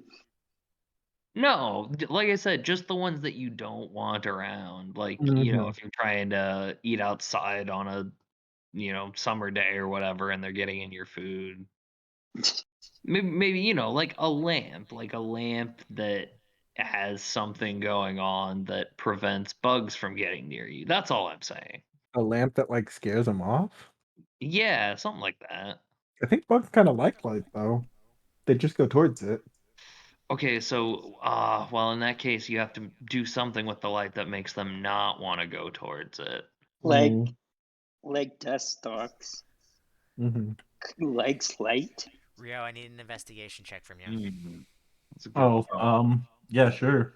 no, like I said, just the ones that you don't want around. Like, Mm-hmm. if you're trying to eat outside on a, summer day or whatever and they're getting in your food. Maybe like a lamp that has something going on that prevents bugs from getting near you. That's all I'm saying. A lamp that like scares them off. Yeah, something like that. I think bugs kind of like light though. They just go towards it. Okay, so well in that case you have to do something with the light that makes them not want to go towards it. like Mm, like Dustox, mm-hmm. who likes light. Rio, I need an investigation check from you. That's a good Oh, point. yeah, sure.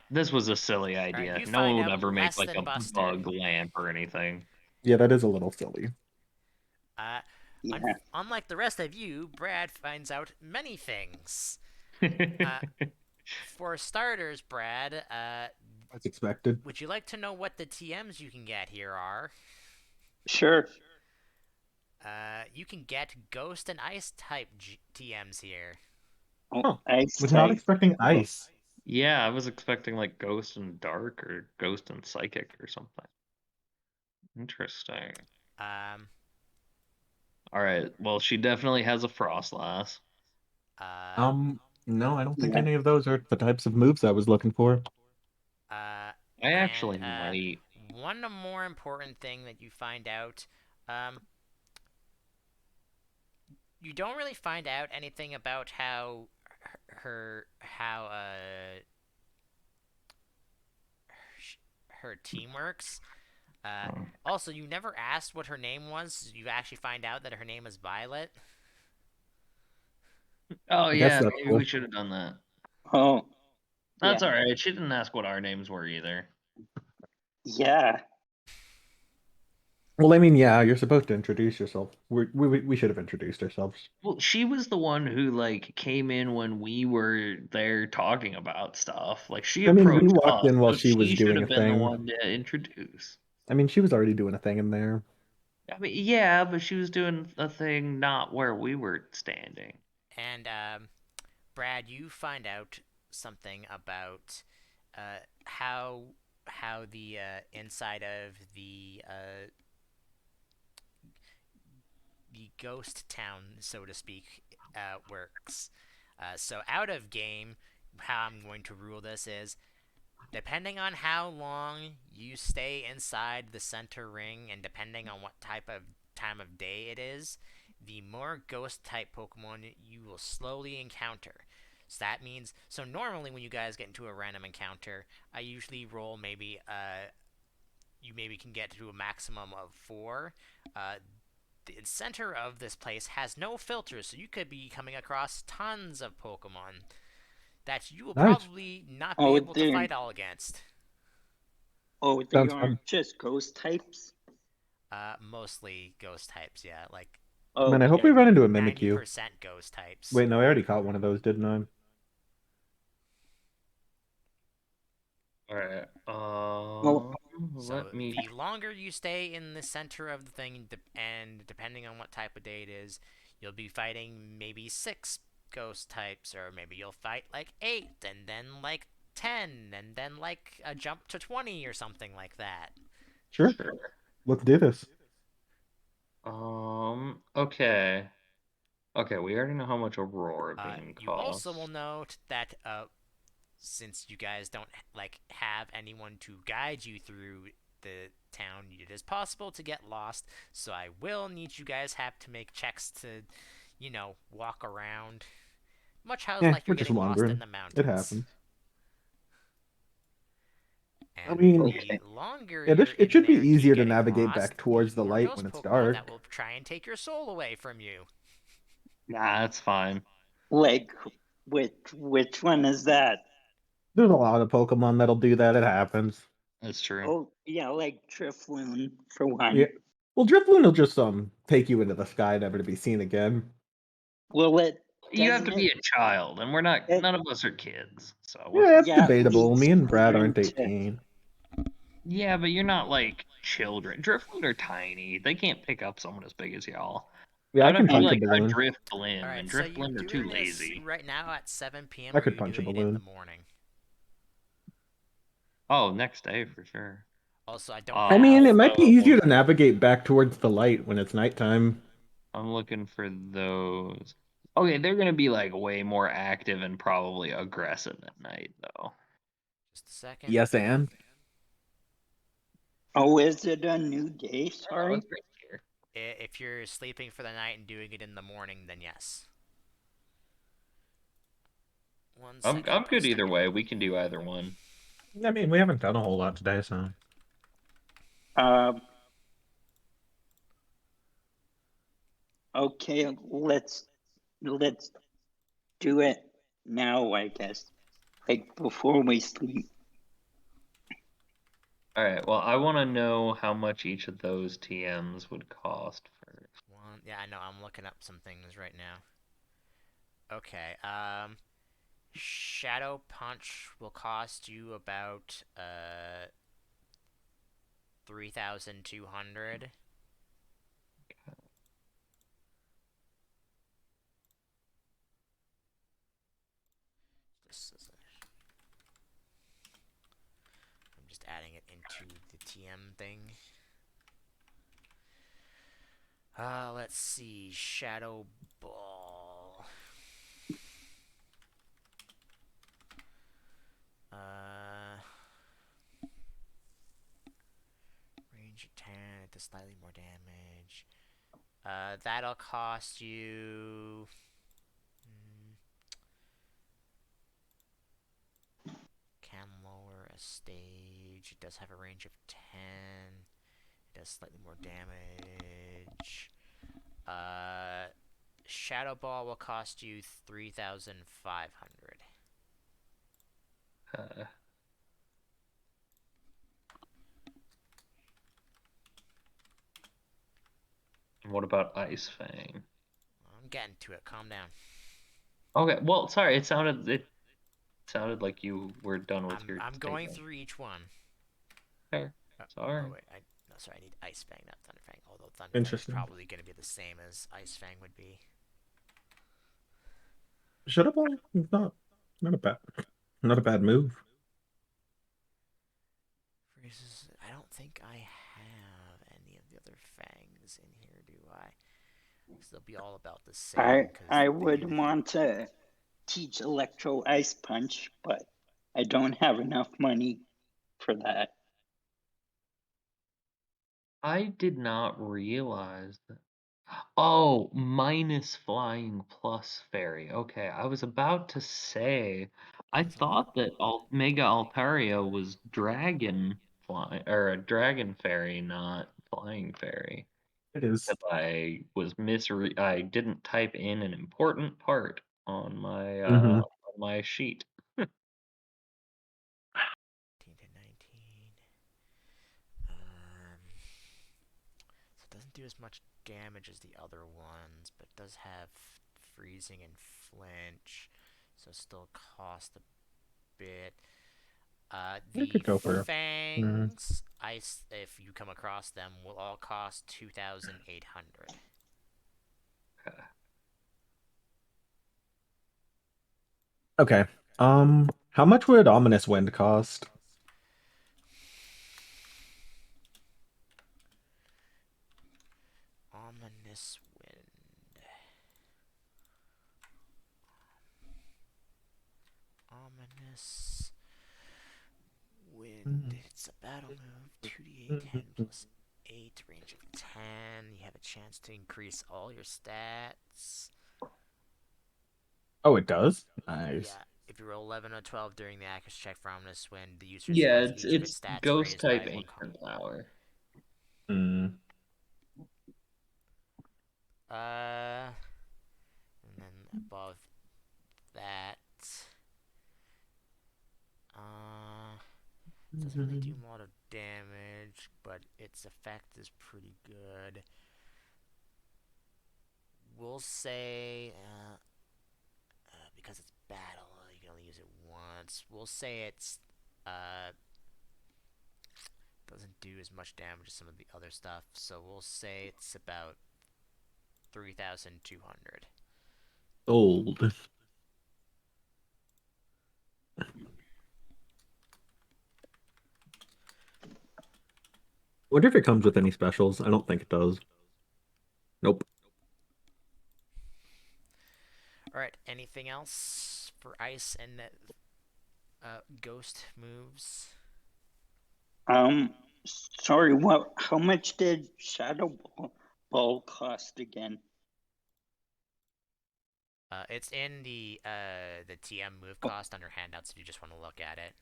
This was a silly All right, idea. you No one find would out ever make less like than a Buster. bug lamp or anything. Yeah, that is a little silly. Uh, Yeah. unlike the rest of you, Brad finds out many things. Uh, for starters, Brad, As expected. would you like to know what the TMs you can get here are? Sure. You can get Ghost and Ice type TMs here. Oh, Huh. ice Was not type. expecting ice. Yeah, I was expecting like Ghost and Dark or Ghost and Psychic or something. Interesting. Um, All right. Well, she definitely has a Frostlass. uh, No, I don't think Yeah. any of those are the types of moves I was looking for. uh, I and actually might. one more important thing that you find out, um, you don't really find out anything about how her team works. Uh, Oh, Also, you never asked what her name was. You actually find out that her name is Violet. Oh, I guess yeah, that's maybe we cool. should have done that. Oh, That's yeah. all right. She didn't ask what our names were either. Yeah. Well, I mean, yeah, you're supposed to introduce yourself. We should have introduced ourselves. Well, she was the one who like came in when we were there talking about stuff. Like she I mean, we approached walked us, in while so she was she should doing a have been the thing. one to introduce. I mean, she was already doing a thing in there. I mean, yeah, but she was doing a thing not where we were standing. And Brad, you find out something about how the inside of the ghost town, so to speak, works. So out of game, how I'm going to rule this is depending on how long you stay inside the center ring and depending on what type of time of day it is, the more ghost type Pokemon you will slowly encounter. So that means, so normally when you guys get into a random encounter, I usually roll maybe, you maybe can get to a maximum of 4. The center of this place has no filters, so you could be coming across tons of Pokemon that you will Nice. probably not be Oh, able to they fight all against. they Sounds aren't fun. just ghost types. Mostly ghost types, yeah, like Man, I hope we Okay. run into a Mimikyu. 90% ghost types. Wait, no, I already caught one of those, didn't I? All right. Well, So Let me. the longer you stay in the center of the thing, and depending on what type of day it is, you'll be fighting maybe 6 ghost types, or maybe you'll fight like 8, and then like 10, and then like a jump to 20 or something like that. Sure. Sure. Let's do this. Okay. Okay, we already know how much Aurora Beam You also will costs. note that since you guys don't like have anyone to guide you through the town, it is possible to get lost. So I will need you guys have to make checks to, walk around, much how Yeah, like we're you're just getting lost in wandering. the It mountains. happens. I And mean, the okay. longer it, you're it in should be there easier to getting navigate lost, back the towards the more light ghost when it's Pokemon that dark. will try and take your soul away from you. Nah, that's fine. Like which one is that? There's a lot of Pokemon that'll do that. It happens. That's true. Oh, yeah, like Drifloon for one. Yeah. Well, Drifloon will just take you into the sky, never to be seen again. Well, it You have to doesn't be it? a child, and we're not. It None of us are kids, so we're Yeah, fine. it's yeah, it debatable. leads Me and Brad children aren't to 18. Yeah, but you're not like children. Driftwood are tiny. They can't pick up someone as big as y'all. Yeah, I I would have can to be and punch a like a balloon. drift All blim, right, and so drift you're blim are too doing this lazy. right now at 7 p.m. I or are could you punch a doing it in the balloon. morning? Oh, next day for sure. Also, I don't I mean, it have. might be easier to navigate back towards the light when it's nighttime. I'm looking for those. Okay, they're gonna be like way more active and probably aggressive at night, though. Just a second. Yes, and oh, is it a new day? Oh, Sorry. it's right here. If you're sleeping for the night and doing it in the morning, then yes. One I'm second, good posting. either way. We can do either one. I mean, we haven't done a whole lot today, so Uh, okay, let's do it now, I guess. Like before we sleep. All right. Well, I want to know how much each of those TMs would cost first. One. Yeah, I know. I'm looking up some things right now. Okay. Shadow Punch will cost you about 3,200. This is I'm just adding it into the TM thing. Let's see. Shadow Ball. Range of 10, it does slightly more damage. That'll cost you. Can lower a stage. It does have a range of 10. It does slightly more damage. Shadow Ball will cost you 3,500. Uh, and what about Ice Fang? I'm getting to it. Calm down. Okay. Well, sorry. It sounded like you were done with your I'm going statement. through each one. Fair. Sorry. Oh wait, no, sorry, I need Ice Fang, not Thunder Fang. Although Thunder Fang is interesting. probably going to be the same as Ice Fang would be. Shadow Ball is not a bad move. Freezes. I don't think I have any of the other fangs in here, do I? Because they'll be all about the same. I would want to teach Electro Ice Punch, but I don't have enough money for that. I did not realize that. Oh, minus flying plus fairy. Okay, I was about to say, I thought that Mega Altaria was dragon flying or a dragon fairy, not flying fairy. It is. Because I didn't type in an important part on Mm-hmm. my sheet. 15 to 19. So it doesn't do as much damage as the other ones, but does have freezing and flinch, so still cost a bit. We The could go for fangs, if you come across them, will all cost 2,800. Okay. How much would Ominous Wind cost? Ominous Wind. Ominous Wind. It's a battle move. 2d8 10 plus 8, range of 10. You have a chance to increase all your stats. Oh, it does? Nice. Yeah, if you roll 11 or 12 during the accuracy check for Ominous Wind, the user Yeah, has it's each of its it's stats ghost raised type by one ancient column. power. Mm. And then above that, doesn't really do a lot of damage, but its effect is pretty good. We'll say, because it's battle, you can only use it once. We'll say it's doesn't do as much damage as some of the other stuff, so we'll say it's about 3,200. Old. Wonder if it comes with any specials. I don't think it does. Nope. Alright, anything else for ice and ghost moves? Sorry, what? How much did Shadow Ball cost again? It's in the TM move cost under handouts if you just want to look at it.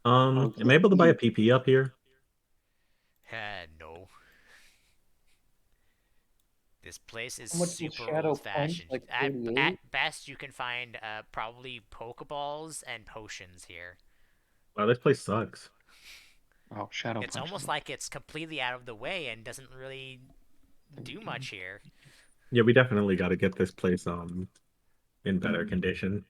Am I able to buy a PP up here? No. This place is How much was super Shadow old Punch? fashioned. Like At 38? best, you can find probably Pokeballs and potions here. Wow, this place sucks. Oh, Shadow It's Punch. almost like it's completely out of the way and doesn't really do much here. Yeah, we definitely got to get this place in better condition.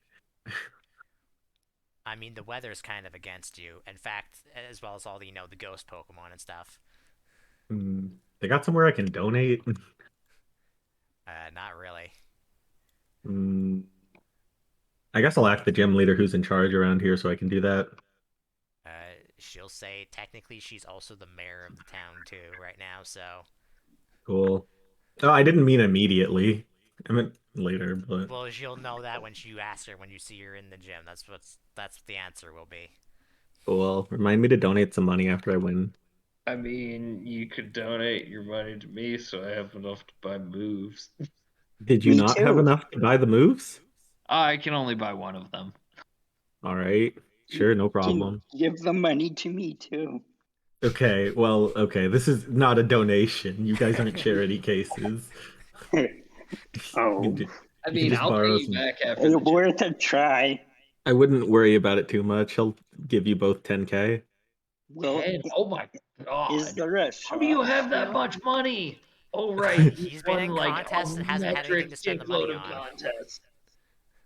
I mean, the weather's kind of against you. In fact, as well as all the the ghost Pokemon and stuff. They got somewhere I can donate. Not really. Mm, I guess I'll ask the gym leader who's in charge around here so I can do that. She'll say technically she's also the mayor of the town too right now. So, Cool. Oh, I didn't mean immediately. I meant later, but well, she'll know that when you ask her when you see her in the gym. That's what the answer will be. cool. Remind me to donate some money after I win. I mean, you could donate your money to me so I have enough to buy moves. Did you Me not have too. enough to buy the moves? I can only buy one of them. All right. Sure, no problem. Give the money to me too. Okay, well, okay. This is not a donation. You guys aren't charity cases. You can, Oh, I you can mean, just I'll pay borrow you some. back after it's the gym. worth a try. I wouldn't worry about it too much. I'll give you both 10K. Well, Oh my is god. there a How do you shop have that still? much money? Oh, right. You He's been won in like a contests and hasn't had anything metric to spend the money shitload of on. contests.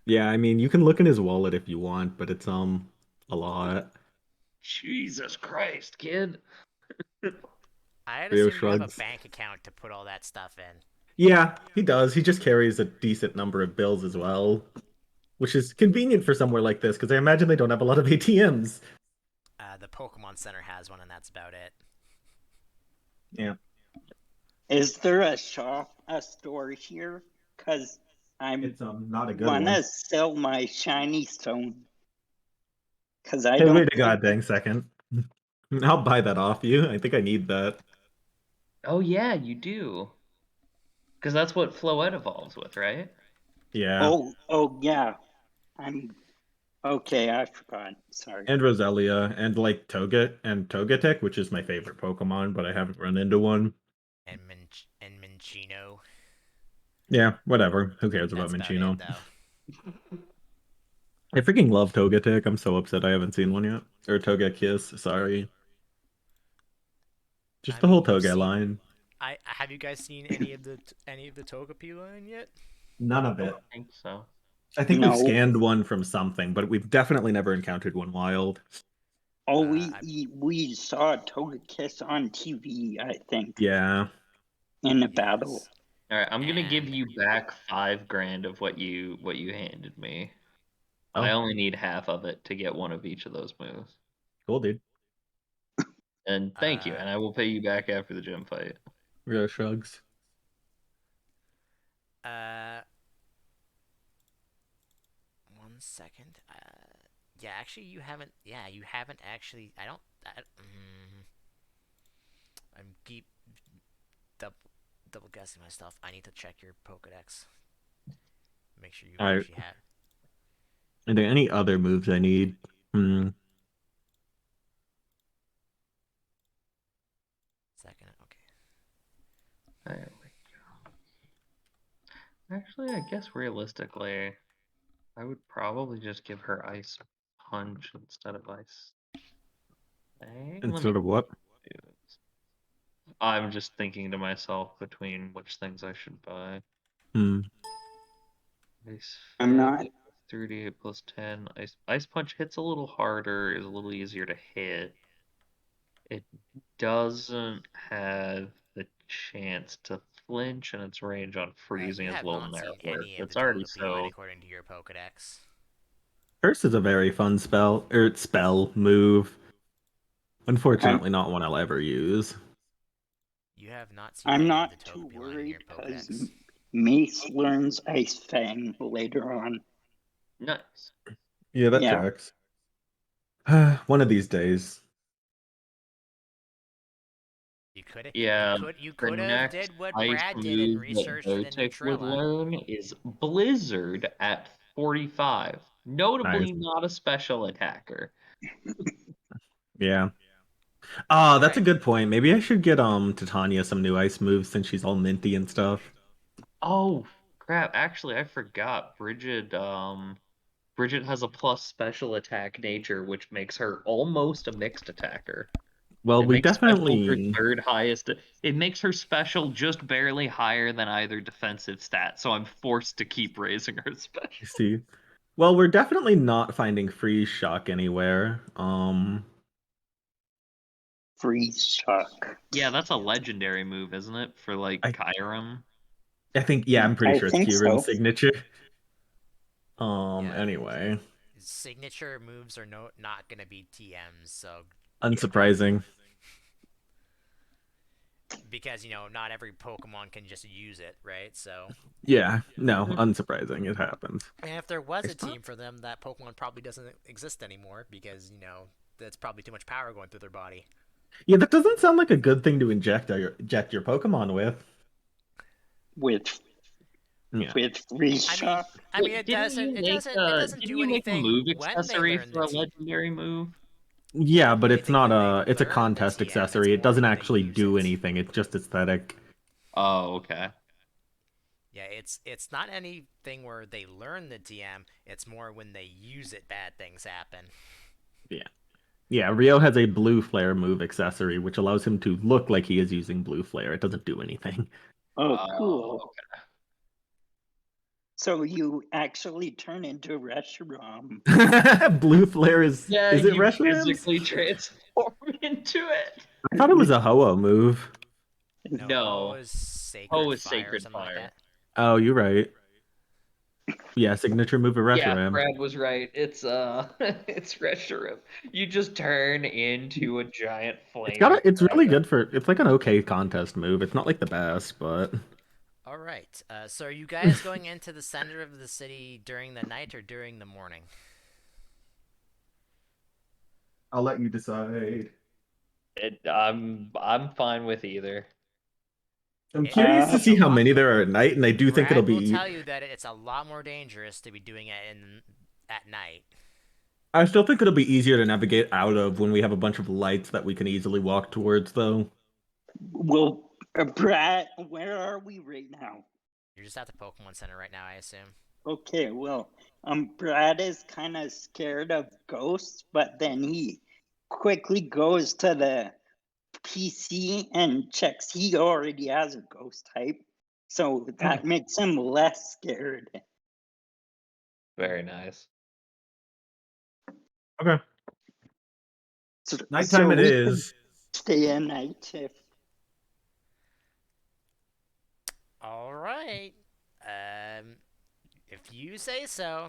Yeah, I mean, you can look in his wallet if you want, but it's a lot. Jesus Christ, kid. I'd Rio assumed you have a shrugs. bank account to put all that stuff in. Yeah, he does. He just carries a decent number of bills as well, which is convenient for somewhere like this because I imagine they don't have a lot of ATMs. The Pokemon Center has one, and that's about it. Yeah, Is there a store here? Cause I'm it's not a good one. wanna sell my shiny stone. Cause I Hey, don't wait a think goddamn second. I'll buy that off you. I think I need that. Oh, yeah, you do. Because that's what Floette evolves with, right? Yeah, oh yeah. I'm okay, I forgot. Sorry. and Roselia, and like Togetic, which is my favorite Pokemon, but I haven't run into one. And Minchino. Yeah, whatever. Who cares about That's about it, Minchino? though. I freaking love Togetic. I'm so upset I haven't seen one yet. Or Togekiss, sorry. Just I the mean, whole you've Toge seen. line. I have you guys seen any of the Togepi line yet? None of I it. don't think so. I think we've No. scanned one from something, but we've definitely never encountered one wild. Oh, I we saw Togekiss on TV, I think, Yeah. in a battle. yes, All right, I'm gonna give and you back 5 grand of what you handed me, but I Oh, only need half of it to get one of each of those moves. cool, dude. And thank you, uh and I will pay you back after the gym fight. Rio shrugs. uh 1 second. Yeah, actually, you haven't. Yeah, you haven't actually. I don't. I'm keep double double guessing myself. I need to check your Pokedex. Make sure you've All right. actually had. Are there any other moves I need? Hmm. Second. Okay. There we go. Actually, I guess realistically, I would probably just give her Ice Punch instead of Ice. thing. Let me Instead of what? do this. I'm just thinking to myself between which things I should buy. Hmm. Ice I'm Fit, not. 38 plus 10. Ice Punch hits a little harder, is a little easier to hit. It doesn't have the chance to flinch, and its range on freezing You is a have little not seen narrower. any of the It's already Togepi line so. according to your Pokedex. Curse is a very fun spell move. I'm Unfortunately, not one I'll ever use. You have not seen I'm any of the not too Togepi line in your worried because Pokedex. Mace learns Ice Fang later on. Nice. Yeah, that Yeah. tracks. One of these days. Yeah, You the could have next did what ice Brad did and move that researched the Votic would Neutrilla. learn is Blizzard at 45. Nice. Notably not a special attacker. Yeah. Ah, that's a Right. good point. Maybe I should get Titania some new ice moves since she's all minty and stuff. Oh, crap. Actually, I forgot. Bridget has a plus special attack nature, which makes her almost a mixed attacker. Well, It we makes special her definitely third highest. It makes her special just barely higher than either defensive stat, so I'm forced to keep raising her special. see. Well, we're definitely not finding freeze shock anywhere. Freeze Shock. Yeah, that's a legendary move, isn't it? For like I Kyurem. I think yeah, I'm pretty I sure it's think Kyurem's so. signature. Yeah, Anyway, signature moves are not gonna be TMs, so unsurprising. because not every Pokemon can just use it, right? So, Yeah, no, unsurprising. It happens. and if there was I a thought, team for them, that Pokemon probably doesn't exist anymore because that's probably too much power going through their body. yeah, that doesn't sound like a good thing to inject your Pokemon with. With Yeah. Freeze I mean, Shock. it Wait, doesn't it doesn't didn't do you make a anything move when they accessory learn the for a T. legendary move? It Yeah, doesn't do but it's anything not when they it's a learn the contest TM. It's accessory. It more doesn't when they actually use do it. anything. It's just aesthetic. Oh, okay. Yeah, it's not anything where they learn the TM. It's more when they use it, bad things happen. Yeah. Yeah, Rio has a blue flare move accessory, which allows him to look like he is using blue flare. It doesn't do anything. Oh, cool. Okay. So you actually turn into Reshiram. Blue flare Yeah, is it you Reshiram's? physically transform into it. I thought it was a Ho-Oh move. No, Ho No. is Sacred Ho is Fire or Sacred something like Fire. that. Oh, you're right. Yeah, signature move of Yeah, Reshiram. Brad was right. It's it's Reshiram. You just turn into a giant flaming It's really dragon. good for it's like an okay contest move. It's not like the best, but All right. So are you guys going into the center of the city during the night or during the morning? I'll let you decide. I'm fine with either. I'm curious to It's a see how lot. many there are at night, and I do think it'll Brad will be. tell you that it's a lot more dangerous to be doing it at night. I still think it'll be easier to navigate out of when we have a bunch of lights that we can easily walk towards, though. Well, Brad, where are we right now? You're just at the Pokemon Center right now, I assume. Okay, well, Brad is kind of scared of ghosts, but then he quickly goes to the PC and checks he already has a ghost type, so that makes him less scared. Very nice. Okay. So Nighttime it we could is. stay at night if. All right. If you say so.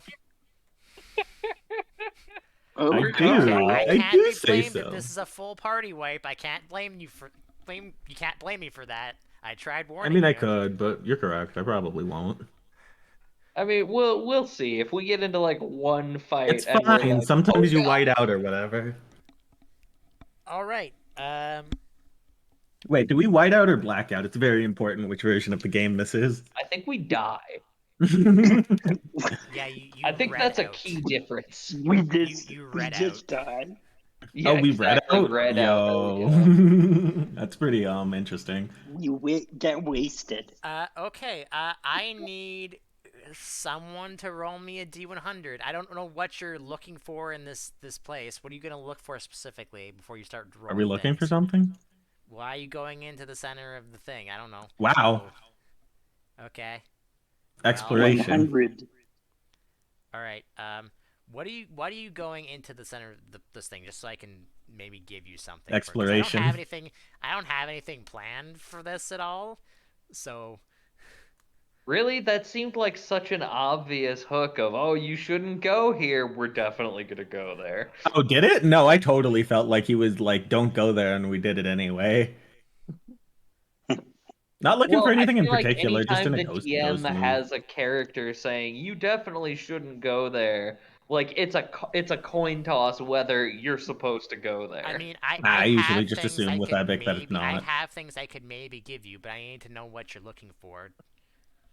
Oh, I okay. do. I I can't do be say blamed if so. this is a full party wipe. I can't blame you for You can't blame me for that. I tried I warning mean, I you. could, but you're correct. I probably won't. I mean, we'll see if we get into like one It's fight and we're fine. like, oh Sometimes you god. white out or whatever. All right. Wait, do we white out or black out? It's very important which version of the game this is. I think we die. Yeah, you I think read that's a out. key difference. You We read just out. died. Yeah, Oh, we read exactly. out? Red out. There we Yo. go. That's pretty interesting. We get wasted. Okay. I need someone to roll me a D100. I don't know what you're looking for in this place. What are you gonna look for specifically before you start Are we rolling looking for things? something? Why are you going into the center of the thing? I don't know. Wow. So, okay. Well, Exploration. 100. all right. What are you going into the center of this thing just so I can maybe give you something for? Because I don't have Exploration. anything. I don't have anything planned for this at all. So Really? That seemed like such an obvious hook of, oh, you shouldn't go here. We're definitely gonna go there. Oh, did it? No, I totally felt like he was like, don't go there, and we did it anyway. Not looking for Well, I anything in feel like particular, just anytime in a the ghost DM move. has a character saying you definitely shouldn't go there, like it's a coin toss whether you're supposed to go I there. mean, I I I usually have just things assume I with could Epic that it's maybe I not. have things I could maybe give you, but I need to know what you're looking for.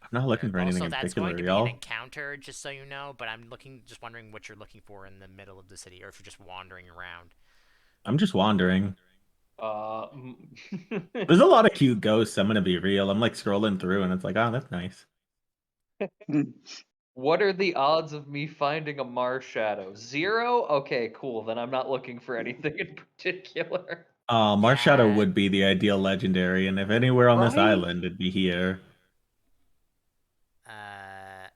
I'm not looking for anything Also, in that's going particular, to be an y'all. encounter, just so you know. But I'm just wondering what you're looking for in the middle of the city, or if you're just wandering around. I'm just wandering. Uh, There's a lot of cute ghosts, I'm gonna be real. I'm like scrolling through and it's like, oh, that's nice. what are the odds of me finding a Mars shadow? 0? Okay, cool. Then I'm not looking for anything in particular. Marshadow Yeah. would be the ideal legendary, and if anywhere on this Right? island, it'd be here. Uh,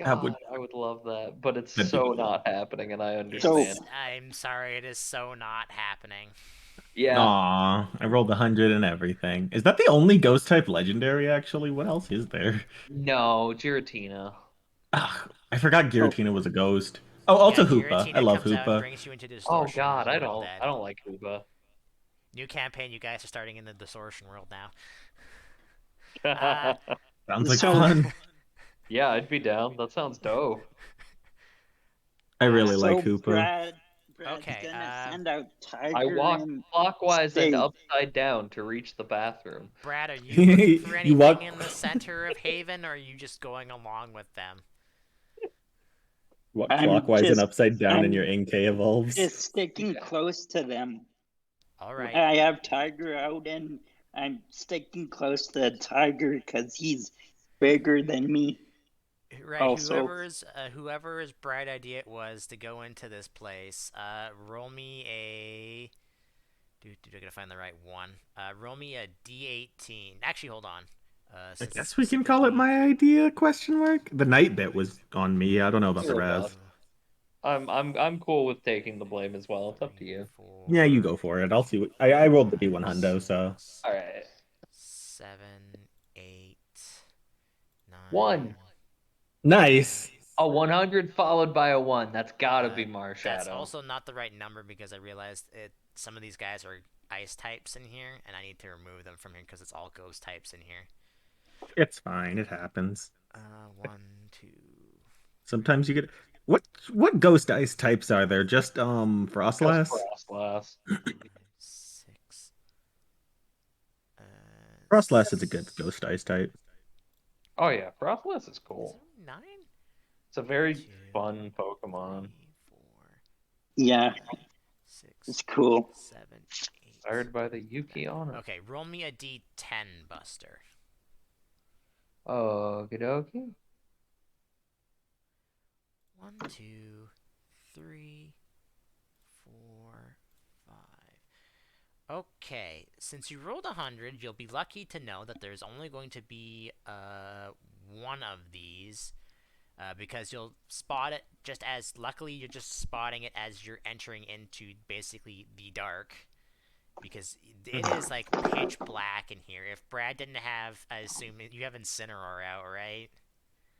That would God, I would love that, but it's that'd be so cool. not happening, and I So, understand. I'm sorry, it is so not happening. Yeah, Aw, I rolled 100 and everything. Is that the only ghost type legendary, actually? What else is there? no, Giratina. Ugh, I forgot so, Giratina was a ghost. Oh, Yeah, also Hoopa. I Giratina love comes out and Hoopa. brings you into the Oh distortion God, world when you're I dead. don't like Hooba. New campaign, you guys are starting in the distortion world now. Uh, Sounds like so, fun. Yeah, I'd be down. That sounds dope. I really like so Hoopa. Brad's okay. gonna send out I Tiger walk and clockwise and State. upside down to reach the bathroom. Brad, are you looking for You anything walk in the center of Haven, or are you just going along with them? walk I'm clockwise and just, upside down and I'm your NK evolves. just sticking close to them. All right. I have Tiger out, and I'm sticking close to Tiger because he's bigger than me. Right, Also, whoever's bright idea it was to go into this place, roll me a. I gotta find the right one. Roll me a D18. Actually, hold on. I Since it's guess we can call it specifically my idea, question mark? The night bit was on me. I don't know about the Sure, two, boss. rest. I'm cool with taking the blame as well. It's up to three, you. Yeah, you four, go for it. I'll see what I rolled the five, D1 hundo, so six, All right. 7, 8, 9. 1. nice. A 100 followed by a 1. That's gotta be That's Marshadow. also not the right number because I realized it. Some of these guys are ice types in here, and I need to remove them from here because it's all ghost types in here. It's fine, it happens. 1, 2, Sometimes you get what ghost ice types are there? Just Just Frostlass? Frostlass. 6, Frostlass is a good ghost ice type. Oh yeah, Frostlass is Is cool. it 9? It's a 1, very 2, fun Pokemon. 3, 4, yeah, 5, 6, it's cool. 7, 8. Inspired by the Yuki on it. Okay, roll me a D10, Buster. Okie dokie. 1, 2, 3, 4, 5. Okay, since you rolled 100, you'll be lucky to know that there's only going to be one of these. Because you'll spot it just as, luckily, you're just spotting it as you're entering into basically the dark. Because it is like pitch black in here. If Brad didn't have, I assume you have Incineroar out, right?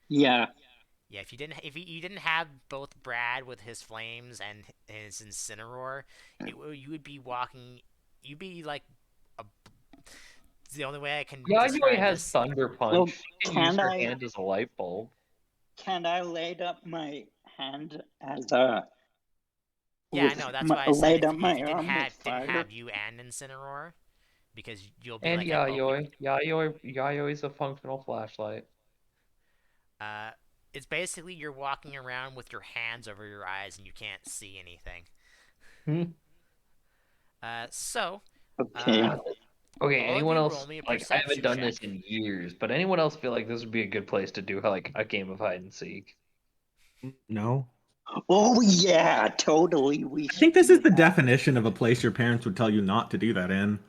Yeah, Yeah, if you didn't have both Brad with his flames and his Incineroar, you would be walking. You'd be like a. The only way I can Yayoi describe has this. Thunder well, Punch. She can use can her I hand as a light bulb. can I light up my hand as a Yeah, I know. That's my, why I said light if up if my you arm with didn't fire? have you and Incineroar, because you'll be And like at oh Yayoi is a functional flashlight. uh, it's basically you're walking around with your hands over your eyes and you can't see anything. Hmm. So Okay, Okay, All of anyone you roll else, me a like, I haven't perception done check. this in years, but anyone else feel like this would be a good place to do, like, a game of hide and seek? No. Oh yeah, totally. We I think should this is do the that. definition of a place your parents would tell you not to do that in.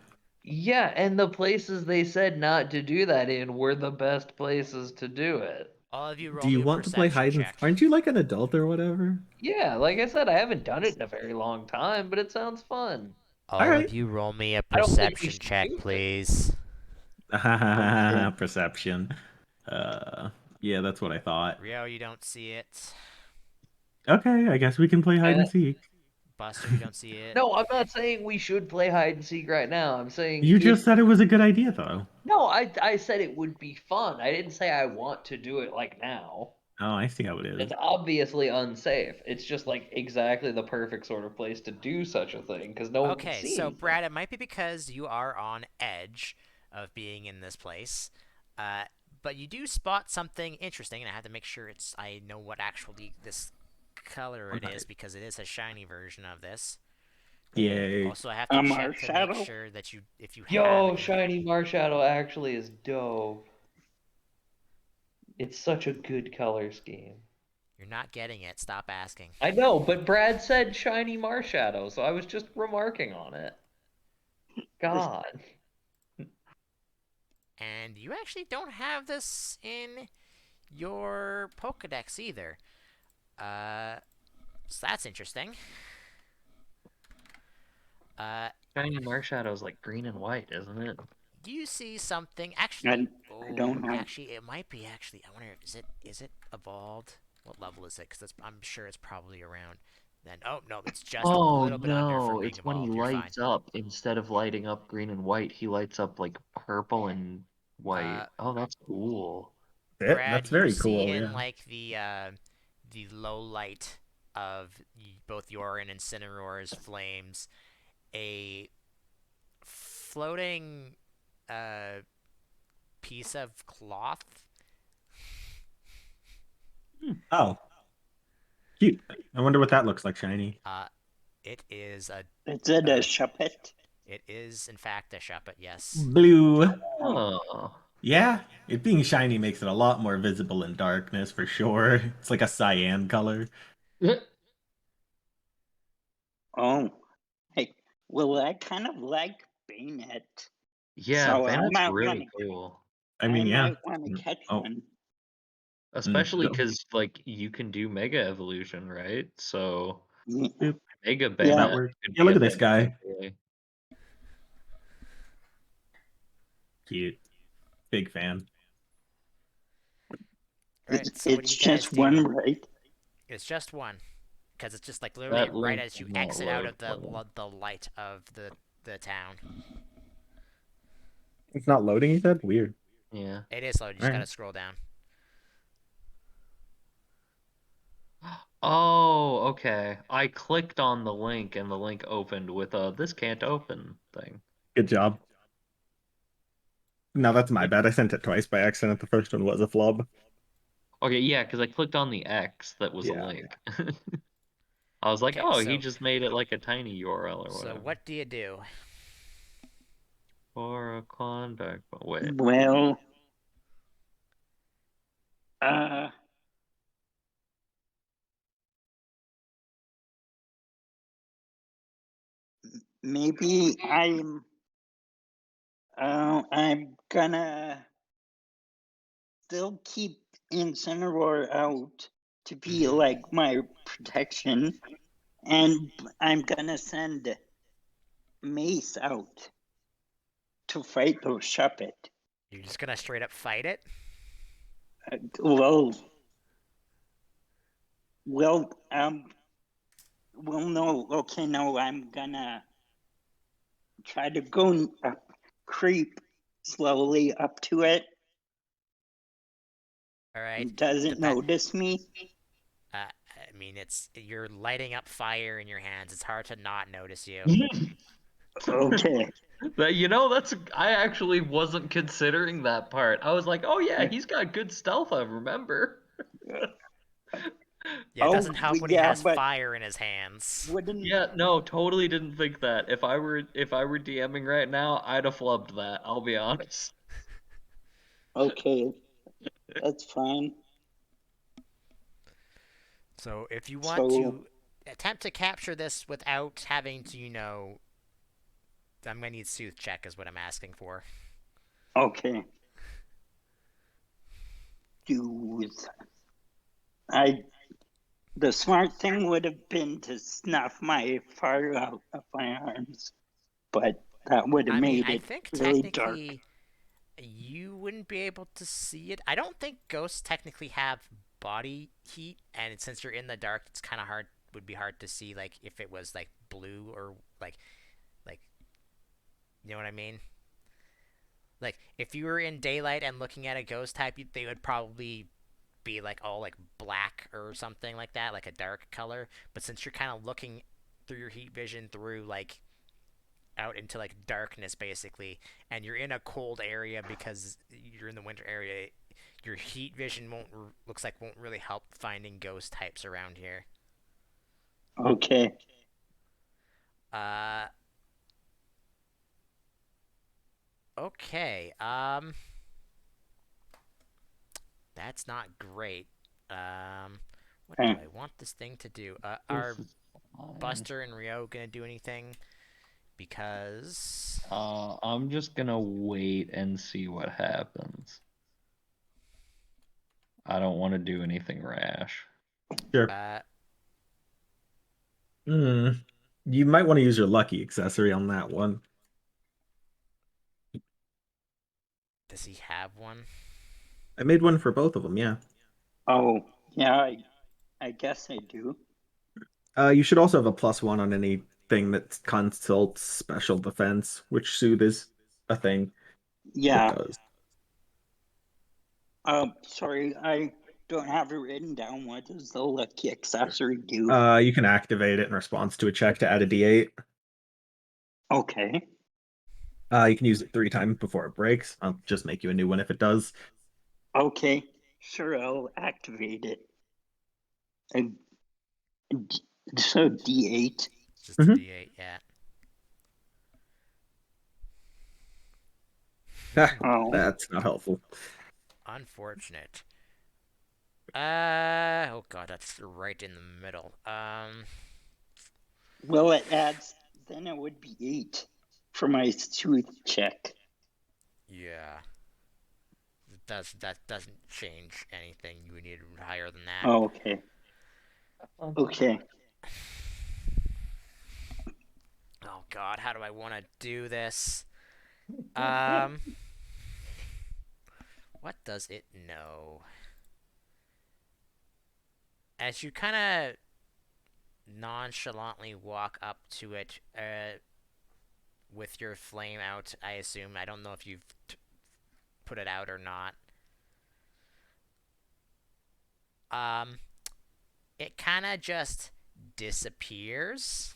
Yeah, and the places they said not to do that in were the best places to do it. All of you Do roll me you a want to play perception hide and... check. Aren't you like an adult or whatever? Yeah, like I said, I haven't done it in a very long time, but it sounds fun. All All of right. you roll me a I don't think we perception should check, do it. please. Okay. Perception. Uh, yeah, that's what I thought. Rio, you don't see it. Okay, I guess we can play hide Uh, and seek. Buster, you don't see it. no, I'm not saying we should play hide and seek right now. I'm saying You if just said it was a good idea, though. no, I said it would be fun. I didn't say I want to do it like now. Oh, I see how it is. It's obviously unsafe. It's just like exactly the perfect sort of place to do such a thing because no one can Okay, see so anything. Brad, it might be because you are on edge of being in this place, uh, but you do spot something interesting, and I have to make sure I know what actually this color it is Right. because it is a shiny version of this. Yay. Also, I have to A check to make Marshadow? sure that if you have Yo, it, shiny Marshadow actually is dope. It's such a good color scheme. you're not getting it. Stop asking. I know, but Brad said shiny Marshadow, so I was just remarking on it. God. And you actually don't have this in your Pokedex either. So that's interesting. Shiny Marshadow's like green and white, isn't it? Do you see something? Actually, I don't know. actually, it might be. Actually, I wonder, is it evolved? What level is it? Because I'm sure it's probably around. Then, oh no, it's just a Oh little bit under from no, being it's when he evolved. You're fine. lights up. Instead of lighting up green and white, he lights up like purple and Uh, white. Oh, that's cool. Brad, That's you very see cool, in yeah. like the low light of both your and Incineroar's flames a floating piece of cloth. Oh, cute. I wonder what that looks like, shiny. It is a Is it a uh, Shuppet? it is in fact a Shuppet. Yes. Blue. Oh. Yeah, it being shiny makes it a lot more visible in darkness for sure. It's like a cyan color. Oh, hey, well, I kind of like Bayonet, Yeah, so I Bennett's might want really to. cool. I I mean, yeah. might want to catch Oh, one. Especially no. because like you can do Mega Evolution, right? So Yeah, Boop. Mega yeah. That Bennett works. could Yeah, be look a at this thing guy. eventually. Cute. Big fan. All right. So what do It's you guys just do? one, right? It's just one, because it's just like literally That right link as does you not exit out load of for me. the light of the town. It's not loading, you said? Weird. Yeah. It is low. You just Alright. gotta scroll down. Oh, okay. I clicked on the link and the link opened with a "this can't open" thing. Good job. No, that's my bad. I sent it twice by accident. The first one was a flub. Okay, yeah, because I clicked on the X that was a Yeah. link. I was like, Okay. oh, he So just made it like a tiny URL or so whatever. what do you do? For a contact. Wait. Well, uh, maybe I'm gonna still keep Incineroar out to be Mm-hmm. like my protection, and I'm gonna send Mace out to fight those Shuppet. You're just gonna straight up fight it. Well, well, well, no, okay, no, I'm gonna try to go creep slowly up to it. All right. It doesn't Dep- notice me. I mean, you're lighting up fire in your hands. It's hard to not notice you. Okay. That's I actually wasn't considering that part. I was like, oh yeah, he's got good stealth, I remember. Yeah, it doesn't help when he yeah, has but fire in his hands. wouldn't Yeah, no, totally didn't think that. If I were DMing right now, I'd have flubbed that. I'll be honest. okay, that's fine. So if you want So to attempt to capture this without having to, I'm gonna need Sooth check is what I'm asking for. okay, do I? The smart thing would have been to snuff my fire out of my arms, but that would have I mean, made I it think really dark. technically you wouldn't be able to see it. I don't think ghosts technically have body heat, and since you're in the dark, it's kind of hard. Would be hard to see, like if it was like blue or like you know what I mean. Like if you were in daylight and looking at a ghost type, they would probably be like all like black or something like that, like a dark color. But since you're kind of looking through your heat vision through like out into like darkness basically, and you're in a cold area because you're in the winter area, your heat vision won't really help finding ghost types around here. Okay, Uh, okay. That's not great. What do okay. I want this thing to do? This Are is fine. Buster and Rio gonna do anything? Because I'm just gonna wait and see what happens. I don't want to do anything rash. Sure. uh, Hmm. You might want to use your lucky accessory on that one. does he have one? I made one for both of them, yeah. Oh, yeah, I guess I do. You should also have a +1 on anything that consults special defense, which Soothe is a thing that Yeah. does. Sorry, I don't have it written down. What does the lucky accessory do? You can activate it in response to a check to add a D8. Okay. You can use it 3 times before it breaks. I'll just make you a new one if it does. Okay. Sure, I'll activate it. And so D8. Just a Hmm. D8, yeah. Oh, That's not helpful. Unfortunate. Oh god, that's right in the middle. well, it adds. Then it would be 8 for my tooth check. Yeah. That doesn't change anything. You would need higher than that. Oh, okay. Okay. Oh god, how do I want to do this? Um, what does it know? As you kind of nonchalantly walk up to it, with your flame out, I assume. I don't know if you've put it out or not. Um, it kind of just disappears.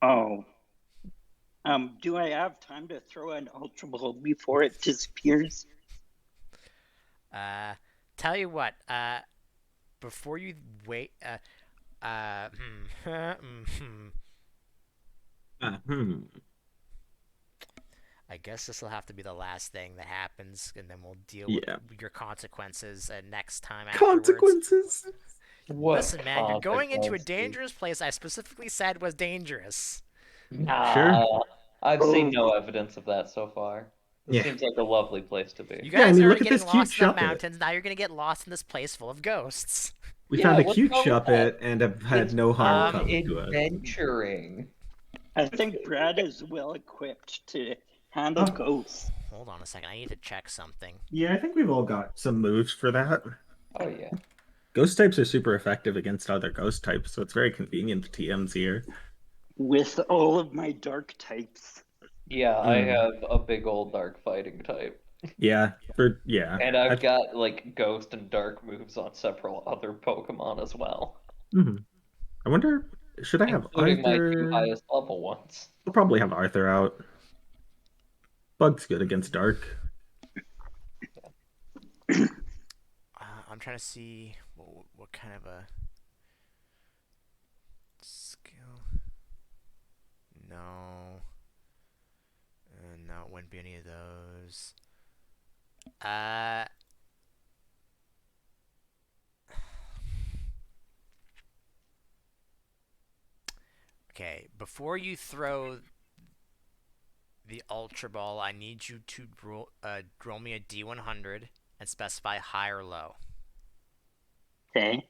Oh. Do I have time to throw an ultra ball before it disappears? Uh, tell you what. Before you wait. Hmm. I guess this will have to be the last thing that happens, and then we'll deal with Yeah. your consequences next time afterwards. Consequences. What Listen, man, you're going into a consequences? dangerous place I specifically said was dangerous. Sure. Nah, I've seen Oh, no evidence of that so far. This Yeah. seems like a lovely place to You be. Yeah, I guys are mean, already look at getting this cute lost in the shuppet. mountains, now you're gonna get lost in this place full of ghosts. We Yeah, found a what's cute wrong with that? shuppet and have had It's no harm fun Um, come to us. adventuring. I think Brad is well equipped to handle ghosts. Hold on a second, I need to check something. Yeah, I think we've all got some moves for that. Oh yeah. Ghost types are super effective against other ghost types, so it's very convenient to TMs here. With all of my dark types. Yeah, I Mm. have a big old dark fighting type. Yeah. And I've got like ghost and dark moves on several other Pokemon as well, Mhm. I wonder, should I have including my two Arthur? highest level ones. I'll probably have Arthur out. Bug's good against dark. I'm trying to see what kind of a skill. No. No, it wouldn't be any of those. Uh. Okay, before you throw the Ultra Ball, I need you to roll me a D100 and specify high or low. Okay.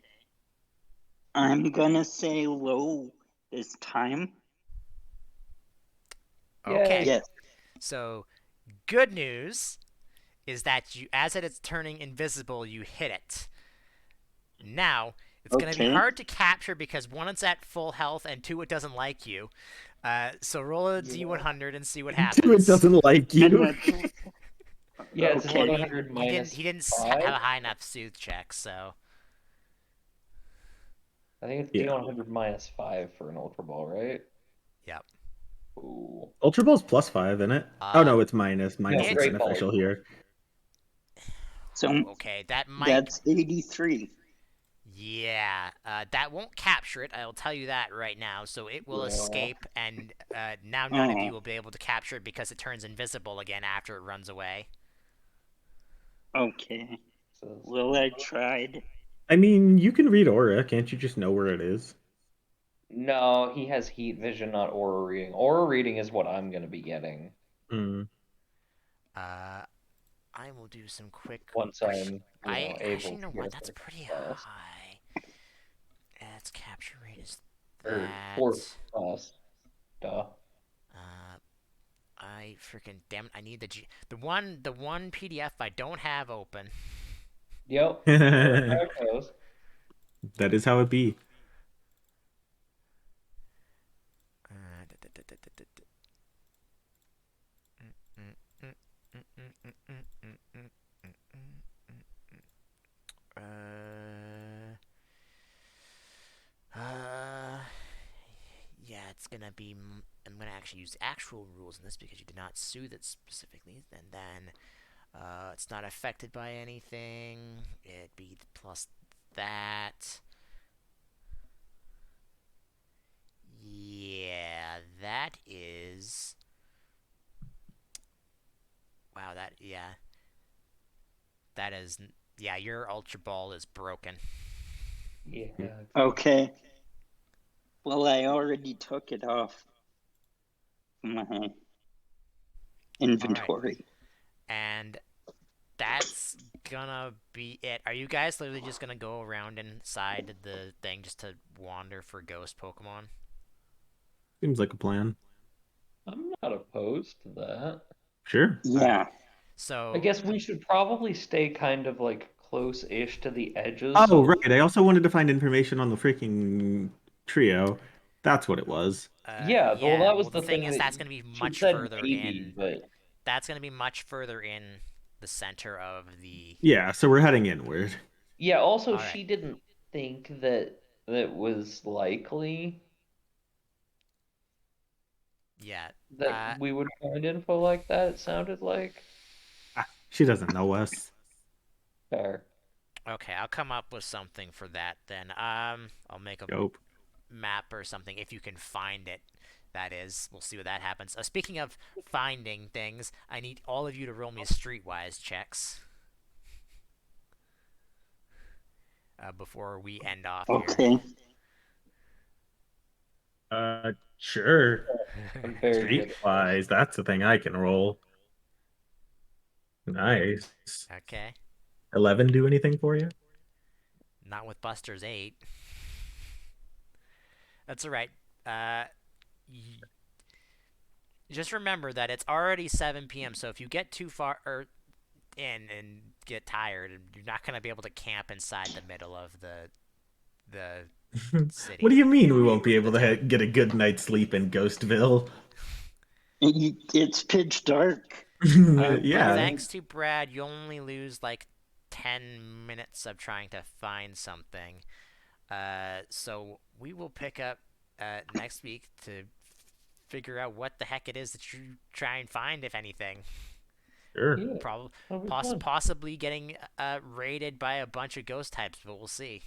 I'm gonna say low this time. Okay, Yay! Yes. so good news is that as it is turning invisible, you hit it. Now, it's going to be Okay. hard to capture because one, it's at full health, and two, it doesn't like you. So roll a Yeah. D100 and see what Two, it happens. doesn't like And you. what? Yeah, it's a Well, I Okay. mean, D100 he didn't minus he didn't have 5. a high enough soothe check, so I think it's Yeah. D100 minus 5 for an Ultra Ball, right? yep. Ooh. Ultra Ball's +5, isn't it? Oh Uh, no, it's minus. Minus No, it's isn't Great Ball. official here. So okay. That might, that's 83. yeah. That won't capture it. I'll tell you that right now. So it will Yeah. escape, and now none of Oh, you will be able to capture it because it turns invisible again after it runs away. okay. So Well, I tried. I mean, you can read aura. Can't you just know where it is? no, he has heat vision, not aura reading. Aura reading is what I'm gonna be getting Hmm. Uh, I will do some quick. once I'm, I actually able know to get what. a That's first pretty class. high. Its capture rate is Or fourth that. class. Duh. Uh, I freaking damn it! I need the one PDF I don't have open. Yep. That How it goes. is how it be. Uh, yeah, it's gonna be. I'm gonna actually use actual rules in this because you did not soothe it specifically. And then, it's not affected by anything. It'd be plus that. Yeah, that is. Wow, that is. Yeah, your Ultra Ball is broken. Yeah. Okay. Well, I already took it off my All right, inventory. and that's gonna be it. Are you guys literally just gonna go around inside the thing just to wander for ghost Pokemon? Seems like a plan. I'm not opposed to that. Sure. All right. Yeah. I So, guess we should probably stay kind of like close-ish to the edges, Oh, so right. I also wanted to find information on the freaking trio. That's what it was. yeah, well yeah. that Well, was the the thing thing is, that that's gonna be she'd much said further maybe, in. but That's gonna be much further in the center of the. Yeah, so we're heading inward. yeah, also All right. she didn't think that that was likely Yeah. that we would find info like that, it sounded like. Ah, she doesn't know us. Fair. Okay. I'll come up with something for that then. I'll make a Dope. map or something if you can find it. That is, we'll see what that happens. Speaking of finding things, I need all of you to roll me streetwise checks before we end off here. Okay. Sure. I'm very good at this. Streetwise, that's the thing I can roll. Nice. Okay, 11 do anything for you? not with Buster's 8. That's all right. Uh, just remember that it's already 7 p.m. So if you get too far in and get tired, you're not gonna be able to camp inside the middle of the What do city. you mean we won't be able to get a good night's sleep in Ghostville? It's pitch dark. But Yeah. thanks to Brad, you only lose like 10 minutes of trying to find something. So we will pick up next week to figure out what the heck it is that you try and find, if anything. Sure. That'll be fun. Possibly getting raided by a bunch of ghost types, but we'll see.